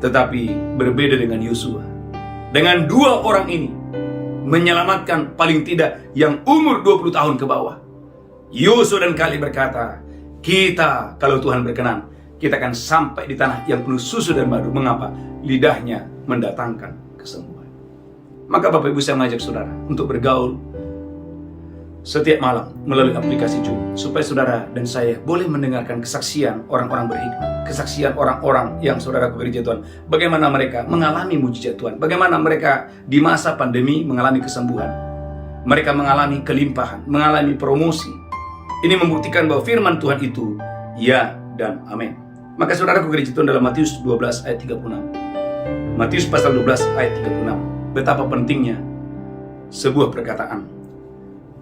Tetapi berbeda dengan Yosua, dengan 2 orang ini menyelamatkan paling tidak yang umur 20 tahun ke bawah. Yosua dan Kaleb berkata, kita kalau Tuhan berkenan, kita akan sampai di tanah yang penuh susu dan madu. Mengapa? Lidahnya mendatangkan kesembuhan. Maka Bapak Ibu, saya mengajak saudara untuk bergaul setiap malam melalui aplikasi Zoom, supaya saudara dan saya boleh mendengarkan kesaksian orang-orang berhikmat, kesaksian orang-orang yang saudara gereja Tuhan, bagaimana mereka mengalami mujizat Tuhan, bagaimana mereka di masa pandemi mengalami kesembuhan, mereka mengalami kelimpahan, mengalami promosi. Ini membuktikan bahwa firman Tuhan itu ya dan amin. Maka saudara gereja Tuhan, dalam Matius 12 ayat 36, Matius pasal 12 ayat 36, betapa pentingnya sebuah perkataan.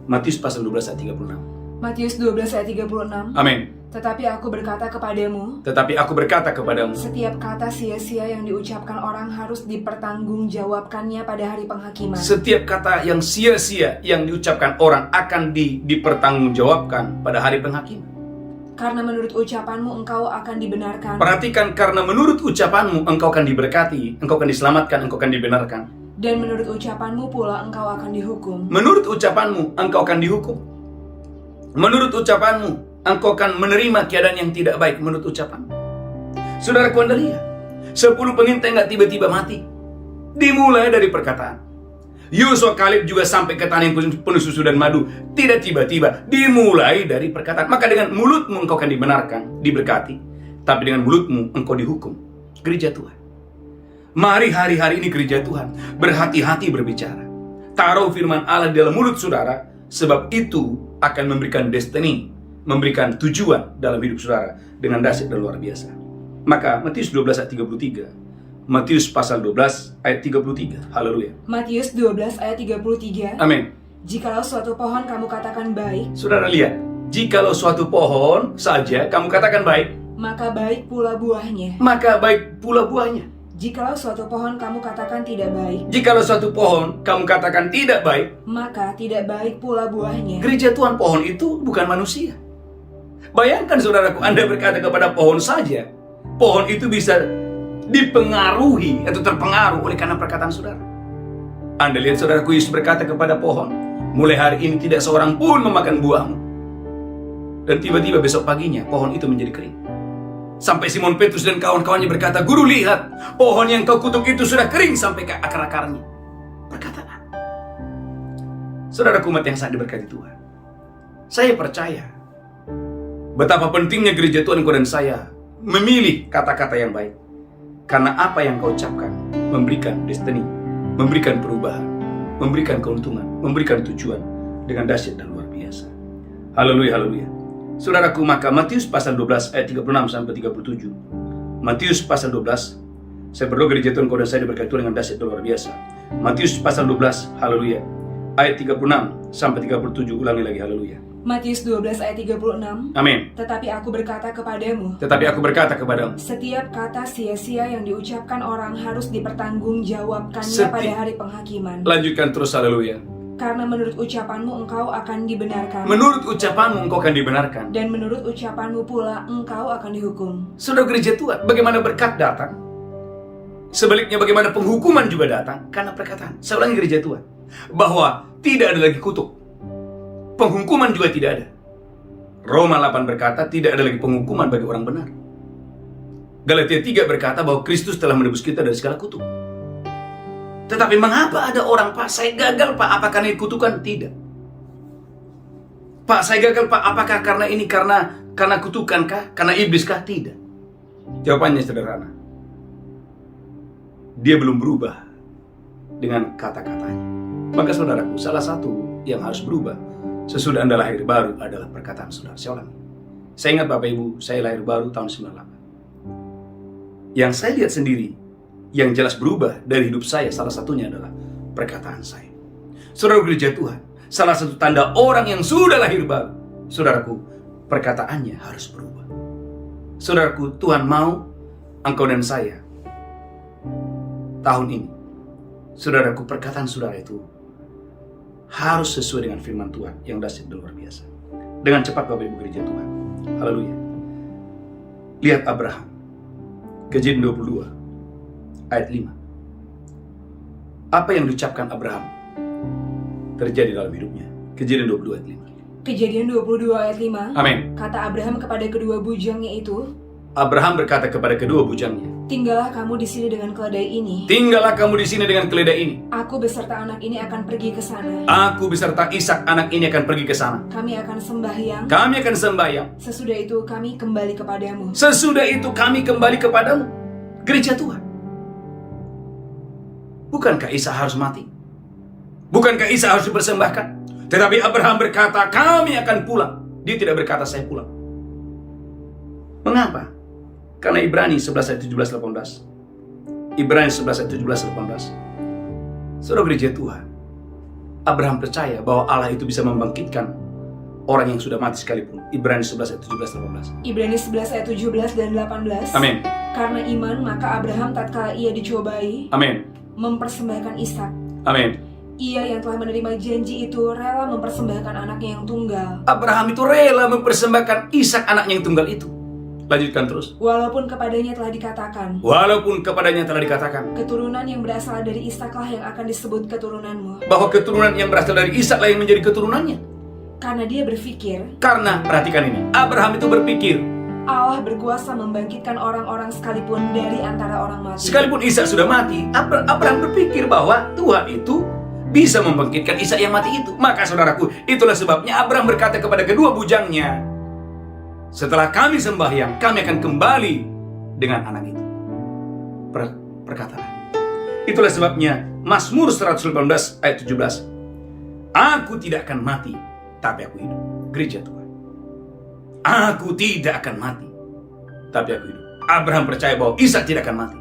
Matius pasal 12 ayat 36. Matius 12 ayat 36. Amin. Tetapi aku berkata kepadamu, Tetapi aku berkata kepadamu, setiap kata sia-sia yang diucapkan orang harus dipertanggungjawabkannya pada hari penghakiman. setiap kata yang sia-sia yang diucapkan orang akan dipertanggungjawabkan pada hari penghakiman. Karena menurut ucapanmu engkau akan dibenarkan, Perhatikan, karena menurut ucapanmu engkau akan diberkati, engkau akan diselamatkan, engkau akan dibenarkan. dan menurut ucapanmu pula engkau akan dihukum. Menurut ucapanmu engkau akan dihukum. Menurut ucapanmu engkau akan menerima keadaan yang tidak baik menurut ucapanmu. Saudaraku, Anda lihat, 10 pengintai nggak tiba-tiba mati. Dimulai dari perkataan. Yosua Kaleb juga sampai ke tanah yang penuh susu dan madu. Tidak tiba-tiba, dimulai dari perkataan. Maka dengan mulutmu engkau akan dibenarkan, diberkati. Tapi dengan mulutmu engkau dihukum. Gereja Tuhan, mari hari-hari ini gereja Tuhan berhati-hati berbicara. Taruh firman Allah di dalam mulut saudara, sebab itu akan memberikan destiny, memberikan tujuan dalam hidup saudara dengan dahsyat dan luar biasa. Maka Matius 12 ayat 33, Matius pasal 12 ayat 33. Haleluya. Matius 12 ayat 33. Amin. Jikalau suatu pohon kamu katakan baik, Saudara lihat, jikalau suatu pohon saja kamu katakan baik, maka baik pula buahnya. maka baik pula buahnya. Jikalau suatu pohon kamu katakan tidak baik, Jikalau suatu pohon kamu katakan tidak baik, maka tidak baik pula buahnya. gereja Tuhan, pohon itu bukan manusia. Bayangkan saudaraku, Anda berkata kepada pohon saja, pohon itu bisa dipengaruhi atau terpengaruh oleh karena perkataan saudara. Anda lihat saudaraku, Yesus berkata kepada pohon, mulai hari ini tidak seorang pun memakan buahmu. Dan tiba-tiba besok paginya pohon itu menjadi kering. Sampai Simon Petrus dan kawan-kawannya berkata, Guru, lihat, pohon yang kau kutuk itu sudah kering sampai ke akar-akarnya. Perkataan. Saudaraku, umat yang sangat diberkati Tuhan, saya percaya betapa pentingnya gereja Tuhan, kau dan saya memilih kata-kata yang baik. Karena apa yang kau ucapkan memberikan destiny, memberikan perubahan, memberikan keuntungan, memberikan tujuan dengan dahsyat dan luar biasa. Haleluya, haleluya. Saudaraku, maka Matius pasal 12 ayat 36 sampai 37. Matius pasal 12, saya berdoa gereja Tuhan, kau dan saya diberkati Tuhan dengan dahsyat dan luar biasa. Matius pasal 12, haleluya, ayat 36 sampai 37, ulangi lagi, haleluya. Matius 12 ayat 36. Amin. Tetapi aku berkata kepadamu, Tetapi aku berkata kepadamu, setiap kata sia-sia yang diucapkan orang harus dipertanggungjawabkannya Setiap- pada hari penghakiman. lanjutkan terus, haleluya. Karena menurut ucapanmu engkau akan dibenarkan, Menurut ucapanmu engkau akan dibenarkan. dan menurut ucapanmu pula engkau akan dihukum. Saudara gereja Tuhan, bagaimana berkat datang? Sebaliknya bagaimana penghukuman juga datang karena perkataan. Saya ulangi gereja Tuhan, bahwa tidak ada lagi kutuk. Penghukuman juga tidak ada. Roma 8 berkata tidak ada lagi penghukuman bagi orang benar. Galatia 3 berkata bahwa Kristus telah menebus kita dari segala kutuk. Tetapi mengapa ada orang, Pak, saya gagal, Pak, apakah ini kutukan? Tidak. Pak, saya gagal, Pak, apakah karena ini karena kutukan kah? Karena iblis kah? Tidak. Jawabannya sederhana. Dia belum berubah dengan kata-katanya. Maka saudaraku, salah satu yang harus berubah sesudah Anda lahir baru adalah perkataan saudara. Saya ulangi. Saya ingat Bapak Ibu, saya lahir baru tahun 98. Yang saya lihat sendiri, yang jelas berubah dari hidup saya, salah satunya adalah perkataan saya. Saudara gereja Tuhan, salah satu tanda orang yang sudah lahir baru, saudaraku, perkataannya harus berubah. Saudaraku, Tuhan mau engkau dan saya tahun ini, saudaraku, perkataan saudara itu harus sesuai dengan firman Tuhan yang dahsyat dan luar biasa. Dengan cepat Bapak Ibu gereja Tuhan. Haleluya. Lihat Abraham. Kejadian 22 ayat 5. Apa yang diucapkan Abraham terjadi dalam hidupnya. Kejadian 22 ayat 5. Kejadian 22 ayat 5. Amin. Kata Abraham kepada kedua bujangnya itu, Abraham berkata kepada kedua bujangnya, tinggallah kamu di sini dengan keledai ini. tinggallah kamu di sini dengan keledai ini. Aku beserta anak ini akan pergi ke sana. Aku beserta Ishak anak ini akan pergi ke sana. Kami akan sembahyang. Kami akan sembahyang. Sesudah itu kami kembali kepadamu. Sesudah itu kami kembali kepadamu. Gereja Tuhan. Bukankah Ishak harus mati? Bukankah Ishak harus dipersembahkan? Tetapi Abraham berkata, kami akan pulang. Dia tidak berkata, saya pulang. Mengapa? Karena Ibrani 11 ayat 17-18. Ibrani 11 ayat 17-18. Saudara gereja Tuhan, Abraham percaya bahwa Allah itu bisa membangkitkan orang yang sudah mati sekalipun. Ibrani 11 ayat 17-18. Ibrani 11 ayat 17 dan 18. Amin. Karena iman, maka Abraham tatkala ia dicobai, Amin. mempersembahkan Ishak. Amin. Ia yang telah menerima janji itu rela mempersembahkan anaknya yang tunggal. Abraham itu rela mempersembahkan Ishak anaknya yang tunggal itu. Lanjutkan terus. Walaupun kepadanya telah dikatakan, Walaupun kepadanya telah dikatakan keturunan yang berasal dari Ishaklah yang akan disebut keturunanmu. bahwa keturunan yang berasal dari Ishak lah yang menjadi keturunannya. Karena dia berpikir, Karena, perhatikan ini, Abraham itu berpikir, Allah berkuasa membangkitkan orang-orang sekalipun dari antara orang mati. sekalipun Ishak sudah mati, Abraham berpikir bahwa Tuhan itu bisa membangkitkan Ishak yang mati itu. Maka saudaraku, itulah sebabnya Abraham berkata kepada kedua bujangnya, setelah kami sembahyang, kami akan kembali dengan anak itu. Perkataan. Itulah sebabnya Mazmur 118 ayat 17. Aku tidak akan mati, tapi aku hidup. Gereja Tuhan. Aku tidak akan mati, tapi aku hidup. Abraham percaya bahwa Ishak tidak akan mati.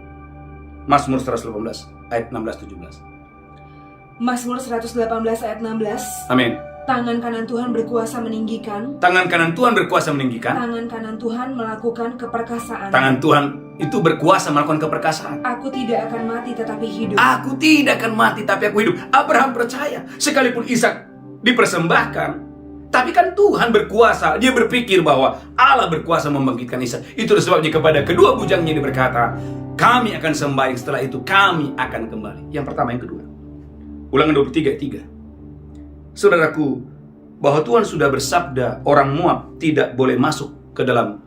Mazmur 118 ayat 16-17. Mazmur 118 ayat 16. Amin. Tangan kanan Tuhan berkuasa meninggikan. Tangan kanan Tuhan berkuasa meninggikan. Tangan kanan Tuhan melakukan keperkasaan. Tangan Tuhan itu berkuasa melakukan keperkasaan. Aku tidak akan mati tetapi hidup. Aku tidak akan mati tapi aku hidup. Abraham percaya sekalipun Ishak dipersembahkan, tapi kan Tuhan berkuasa. Dia berpikir bahwa Allah berkuasa membangkitkan Ishak. Itu sebabnya kepada kedua bujangnya dia berkata, kami akan sembahyang, setelah itu kami akan kembali. Yang pertama, yang kedua. Ulangan 23 ayat 3. Saudaraku, bahwa Tuhan sudah bersabda orang Moab tidak boleh masuk ke dalam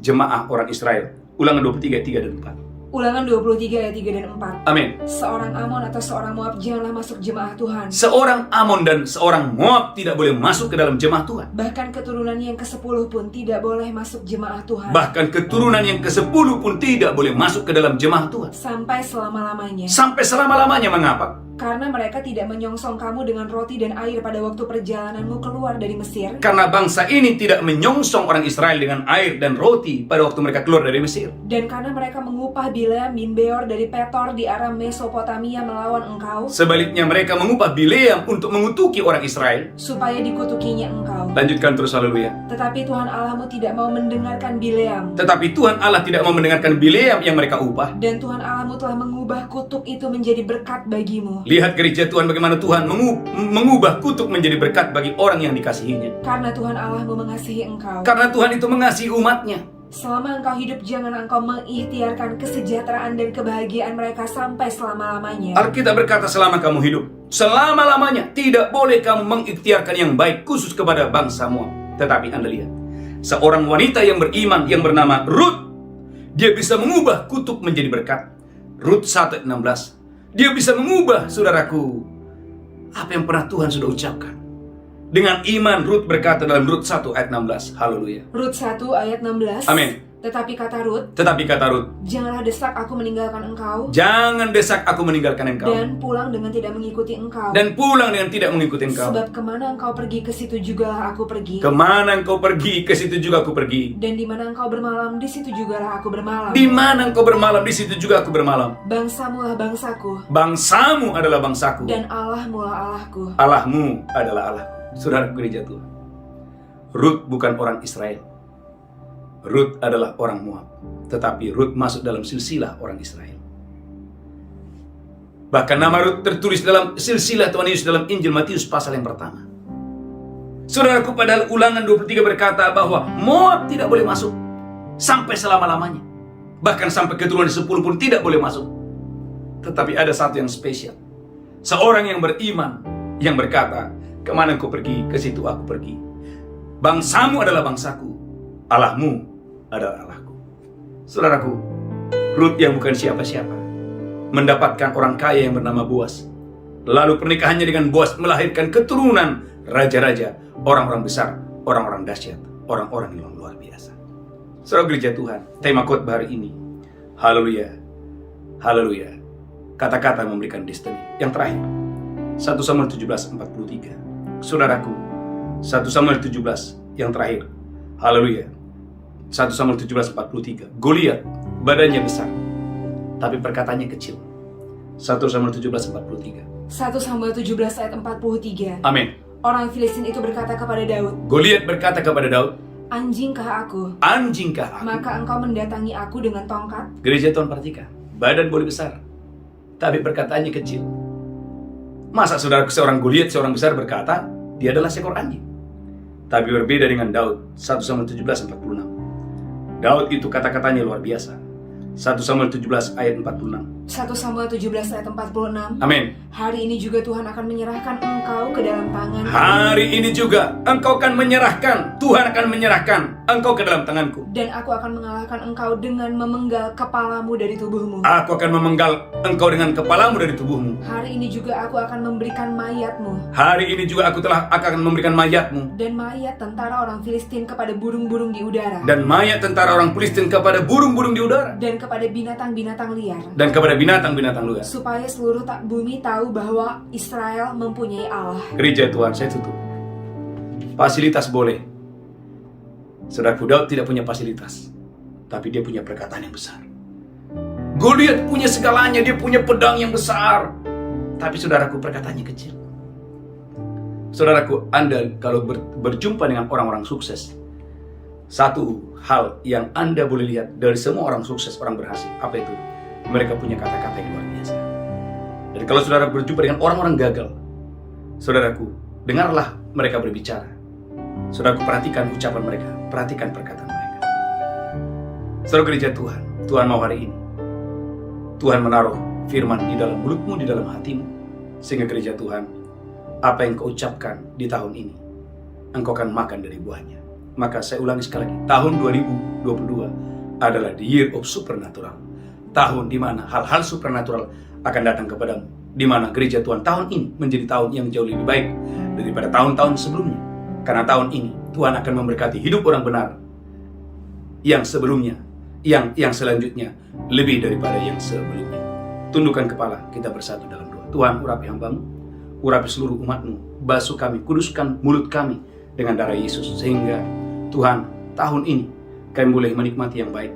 jemaah orang Israel. Ulangan 23 ayat 3 dan 4. Ulangan 23 ayat 3 dan 4. Amin. Seorang Amon atau seorang Moab janganlah masuk jemaah Tuhan. Seorang Amon dan seorang Moab tidak boleh masuk ke dalam jemaah Tuhan. Bahkan keturunan yang ke-10 pun tidak boleh masuk jemaah Tuhan. Bahkan keturunan yang ke-10 pun tidak boleh masuk ke dalam jemaah Tuhan. Sampai selama-lamanya. Sampai selama-lamanya. Mengapa? Karena mereka tidak menyongsong kamu dengan roti dan air pada waktu perjalananmu keluar dari Mesir. Karena bangsa ini tidak menyongsong orang Israel dengan air dan roti pada waktu mereka keluar dari Mesir. Dan karena mereka mengupah Bileam bin Beor dari Petor di Aram Mesopotamia melawan engkau. Sebaliknya mereka mengupah Bileam untuk mengutuki orang Israel. Supaya dikutukinya engkau. Lanjutkan terus, haleluya. Tetapi Tuhan Allahmu tidak mau mendengarkan Bileam. Tetapi Tuhan Allah tidak mau mendengarkan Bileam yang mereka upah. Dan Tuhan Allahmu telah mengubah kutuk itu menjadi berkat bagimu. Lihat gereja Tuhan bagaimana Tuhan mengubah kutuk menjadi berkat bagi orang yang dikasihinya. Karena Tuhan Allahmu mengasihi engkau. Karena Tuhan itu mengasihi umatnya. Selama engkau hidup, jangan engkau mengikhtiarkan kesejahteraan dan kebahagiaan mereka sampai selama-lamanya. Alkitab berkata selama kamu hidup, selama-lamanya tidak boleh kamu mengikhtiarkan yang baik khusus kepada bangsa Moab. Tetapi Anda lihat, seorang wanita yang beriman yang bernama Ruth, dia bisa mengubah kutuk menjadi berkat. Ruth 1 ayat 16. Dia bisa mengubah, saudaraku, apa yang pernah Tuhan sudah ucapkan. Dengan iman Ruth berkata dalam Ruth 1 ayat 16. Haleluya. Ruth 1 ayat 16. Amin. Tetapi kata Ruth, janganlah desak aku meninggalkan engkau. Jangan desak aku meninggalkan engkau. Dan pulang dengan tidak mengikuti engkau. Sebab kemana engkau pergi, ke situ jugalah aku pergi. Kemana engkau pergi, ke situ juga aku pergi. Dan di mana engkau bermalam, di situ jugalah aku bermalam. Di mana engkau bermalam, di situ juga aku bermalam. Bangsamulah bangsaku. Bangsamu adalah bangsaku. Dan Allahmulah Allahku. Allahmu adalah Allahku. Saudara gereja Tuhan, Ruth bukan orang Israel. Ruth adalah orang Moab. Tetapi Ruth masuk dalam silsilah orang Israel. Bahkan nama Ruth tertulis dalam silsilah Tuhan Yesus dalam Injil Matius pasal yang pertama. Saudaraku, padahal Ulangan 23 berkata bahwa Moab tidak boleh masuk sampai selama-lamanya. Bahkan sampai keturunan 10 pun tidak boleh masuk. Tetapi ada satu yang spesial. Seorang yang beriman yang berkata, kemana engkau pergi, ke situ aku pergi. Bangsamu adalah bangsaku, Allahmu adalah Allahku. Saudaraku, Ruth yang bukan siapa-siapa mendapatkan orang kaya yang bernama Boaz. Lalu pernikahannya dengan Boaz melahirkan keturunan raja-raja, orang-orang besar, orang-orang dahsyat, orang-orang yang luar biasa. Saudara gereja Tuhan, tema khotbah hari ini, haleluya, haleluya. Kata-kata memberikan destiny. Yang terakhir, 1 Samuel 17:43. Saudaraku, 1 Samuel 17 yang terakhir, haleluya. 1 Samuel 17:43. Goliat badannya besar, tapi perkataannya kecil. 1 Samuel 17:43. 1 Samuel 17 ayat 43. Amin. Orang Filistin itu berkata kepada Daud, Goliat berkata kepada Daud, "Anjingkah aku? anjingkah aku? Maka engkau mendatangi aku dengan tongkat?" Gereja Tuhan, perhatikan, badan boleh besar, tapi perkataannya kecil. Masa saudara seorang Goliat, seorang besar berkata, dia adalah seekor anjing. Tapi berbeda dengan Daud, 1 Samuel 17:46. Daud itu kata-katanya luar biasa. 1 Samuel 17 ayat 46. 1 Samuel 17 ayat 46. Amin. Hari ini juga Tuhan akan menyerahkan engkau ke dalam tangan. Hari ini juga engkau akan menyerahkan, Tuhan akan menyerahkan engkau ke dalam tanganku. Dan aku akan mengalahkan engkau dengan memenggal kepalamu dari tubuhmu. Aku akan memenggal engkau dengan kepalamu dari tubuhmu. Hari ini juga aku akan memberikan mayatmu Hari ini juga aku akan memberikan mayatmu dan mayat tentara orang Filistin kepada burung-burung di udara, dan mayat tentara orang Filistin kepada burung-burung di udara dan kepada binatang-binatang liar, dan kepada binatang-binatang liar. supaya seluruh bumi tahu bahwa Israel mempunyai Allah. Gereja Tuhan, saya tutup. Fasilitas boleh. Saudaraku, Daud tidak punya fasilitas, tapi dia punya perkataan yang besar. Goliat punya segalanya, dia punya pedang yang besar, tapi saudaraku, perkataannya kecil. Saudaraku, Anda kalau berjumpa dengan orang-orang sukses, satu hal yang Anda boleh lihat dari semua orang sukses, orang berhasil, apa itu? Mereka punya kata-kata yang luar biasa. Dan kalau saudara berjumpa dengan orang-orang gagal, saudaraku, dengarlah mereka berbicara. Saudaraku, perhatikan ucapan mereka, perhatikan perkataan mereka. Saudara gereja Tuhan, Tuhan mau hari ini, Tuhan menaruh firman di dalam mulutmu, di dalam hatimu, sehingga gereja Tuhan, apa yang kau ucapkan di tahun ini, engkau akan makan dari buahnya. Maka saya ulangi sekali lagi, tahun 2022 adalah the year of supernatural. Tahun di mana hal-hal supernatural akan datang kepadamu. Di mana gereja Tuhan tahun ini menjadi tahun yang jauh lebih baik daripada tahun-tahun sebelumnya. Karena tahun ini Tuhan akan memberkati hidup orang benar yang sebelumnya, yang selanjutnya lebih daripada yang sebelumnya. Tundukkan kepala, kita bersatu dalam doa. Tuhan, urapi hambamu, urapi seluruh umatmu, basuh kami, kuduskan mulut kami dengan darah Yesus, sehingga Tuhan, tahun ini kami boleh menikmati yang baik,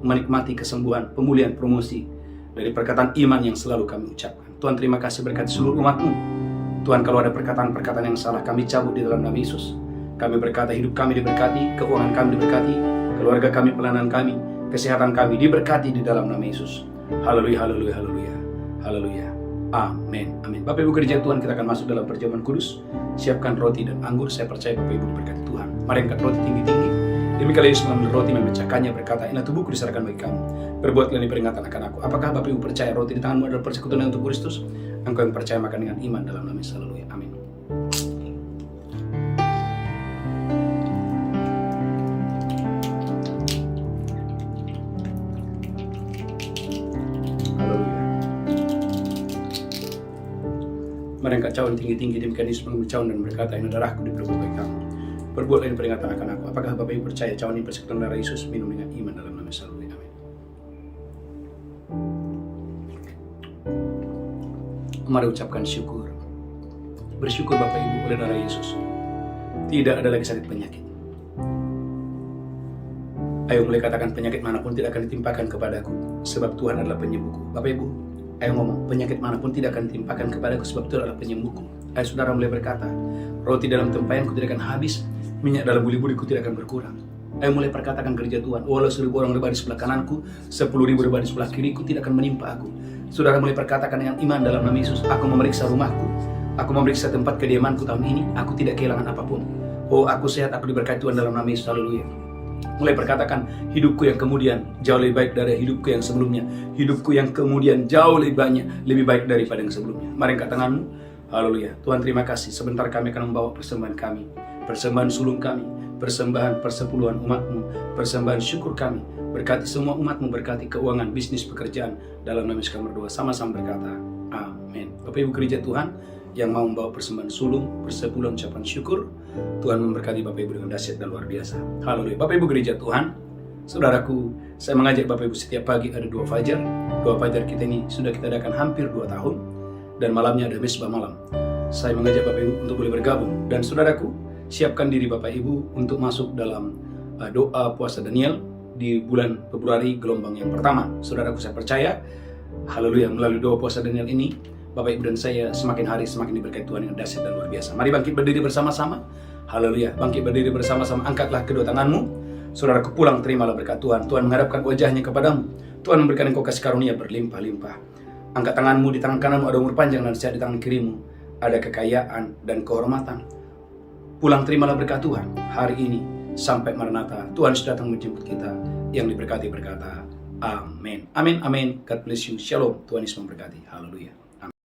menikmati kesembuhan, pemulihan, promosi dari perkataan iman yang selalu kami ucapkan. Tuhan, terima kasih berkati seluruh umat-Mu. Tuhan, kalau ada perkataan-perkataan yang salah, kami cabut di dalam nama Yesus. Kami berkata hidup kami diberkati, keuangan kami diberkati, keluarga kami, pelayanan kami, kesehatan kami diberkati di dalam nama Yesus. Haleluya, haleluya, haleluya, haleluya. Amin, amin. Bapak Ibu gereja Tuhan, kita akan masuk dalam perjamuan kudus. Siapkan roti dan anggur. Saya percaya Bapak Ibu diberkati Tuhan. Mari angkat roti tinggi-tinggi. Demikian Yesus mengambil roti, memecahkannya, berkata, "Inilah tubuhku diserahkan bagi kamu. Perbuatlah ini peringatan akan aku." Apakah Bapak Ibu percaya roti di tanganmu adalah persekutuan untuk Kristus? Engkau yang percaya makan dengan iman dalam nama Yesus. Haleluya. Amin. Haleluya. Mari angkat cawan tinggi-tinggi. Demikian Yesus mengambil cawan dan berkata, "Ini darahku diperbuat bagi kamu. Perbuatlah ini peringatan akan aku." Apakah Bapak Ibu percaya cawan ini persekutuan darah Yesus? Minum dengan iman dalam nama Yesus. Haleluya. Amin. Mari ucapkan syukur. Bersyukur Bapak Ibu oleh darah Yesus. Tidak ada lagi sakit penyakit. Ayo mulai katakan, penyakit manapun tidak akan ditimpakan kepadaku, sebab Tuhan adalah penyembuhku. Bapak Ibu, ayo ngomong, penyakit manapun tidak akan ditimpakan kepadaku, sebab Tuhan adalah penyembuhku. Ayo saudara mulai berkata, roti dalam tempayanku tidak akan habis, minyak dalam buli-buliku tidak akan berkurang. Ayo mulai perkatakan gereja Tuhan, walau 1000 orang berbaring di sebelah kananku, 10.000 berbaring di sebelah kiriku, tidak akan menimpa aku. Saudara mulai perkatakan dengan iman dalam nama Yesus, aku memeriksa rumahku, aku memeriksa tempat kediamanku tahun ini, aku tidak kehilangan apapun. Oh, aku sehat, aku diberkati Tuhan dalam nama Yesus. Haleluya. Mulai perkatakan, hidupku yang kemudian jauh lebih baik dari hidupku yang sebelumnya. Hidupku yang kemudian jauh lebih banyak, lebih baik daripada yang sebelumnya. Mari angkat tanganmu. Haleluya. Tuhan, terima kasih. Sebentar kami akan membawa persembahan kami, persembahan sulung kami, persembahan persepuluhan umat-Mu, persembahan syukur kami. Berkati semua umat-Mu, berkati keuangan, bisnis, pekerjaan. Dalam nama Yesus kami berdoa, sama-sama berkata, amin. Bapak Ibu gereja Tuhan yang mau membawa persembahan sulung, persepuluhan ucapan syukur, Tuhan memberkati Bapak Ibu dengan dahsyat dan luar biasa. Haleluya. Bapak Ibu gereja Tuhan, saudaraku, saya mengajak Bapak Ibu setiap pagi ada 2 fajar. 2 fajar kita ini sudah kita adakan hampir 2 tahun, dan malamnya ada mesbah malam. Saya mengajak Bapak Ibu untuk boleh bergabung, dan saudaraku, siapkan diri Bapak Ibu untuk masuk dalam doa puasa Daniel di bulan Februari gelombang yang pertama. Saudaraku, saya percaya, haleluya, melalui doa puasa Daniel ini, Bapak Ibu dan saya semakin hari semakin diberkati Tuhan yang dahsyat dan luar biasa. Mari bangkit berdiri bersama-sama. Haleluya. Bangkit berdiri bersama-sama. Angkatlah kedua tanganmu. Saudaraku pulang, terimalah berkat Tuhan. Tuhan menghadapkan wajahnya kepadamu. Tuhan memberikan engkau kasih karunia berlimpah-limpah. Angkat tanganmu, di tangan kananmu ada umur panjang, dan sehat di tangan kirimu ada kekayaan dan kehormatan. Pulang, terimalah berkat Tuhan hari ini sampai Maranatha. Tuhan sudah datang menjemput kita. Yang diberkati berkata, amin. Amin, amin. God bless you. Shalom. Tuhan Yesus memberkati. Haleluya.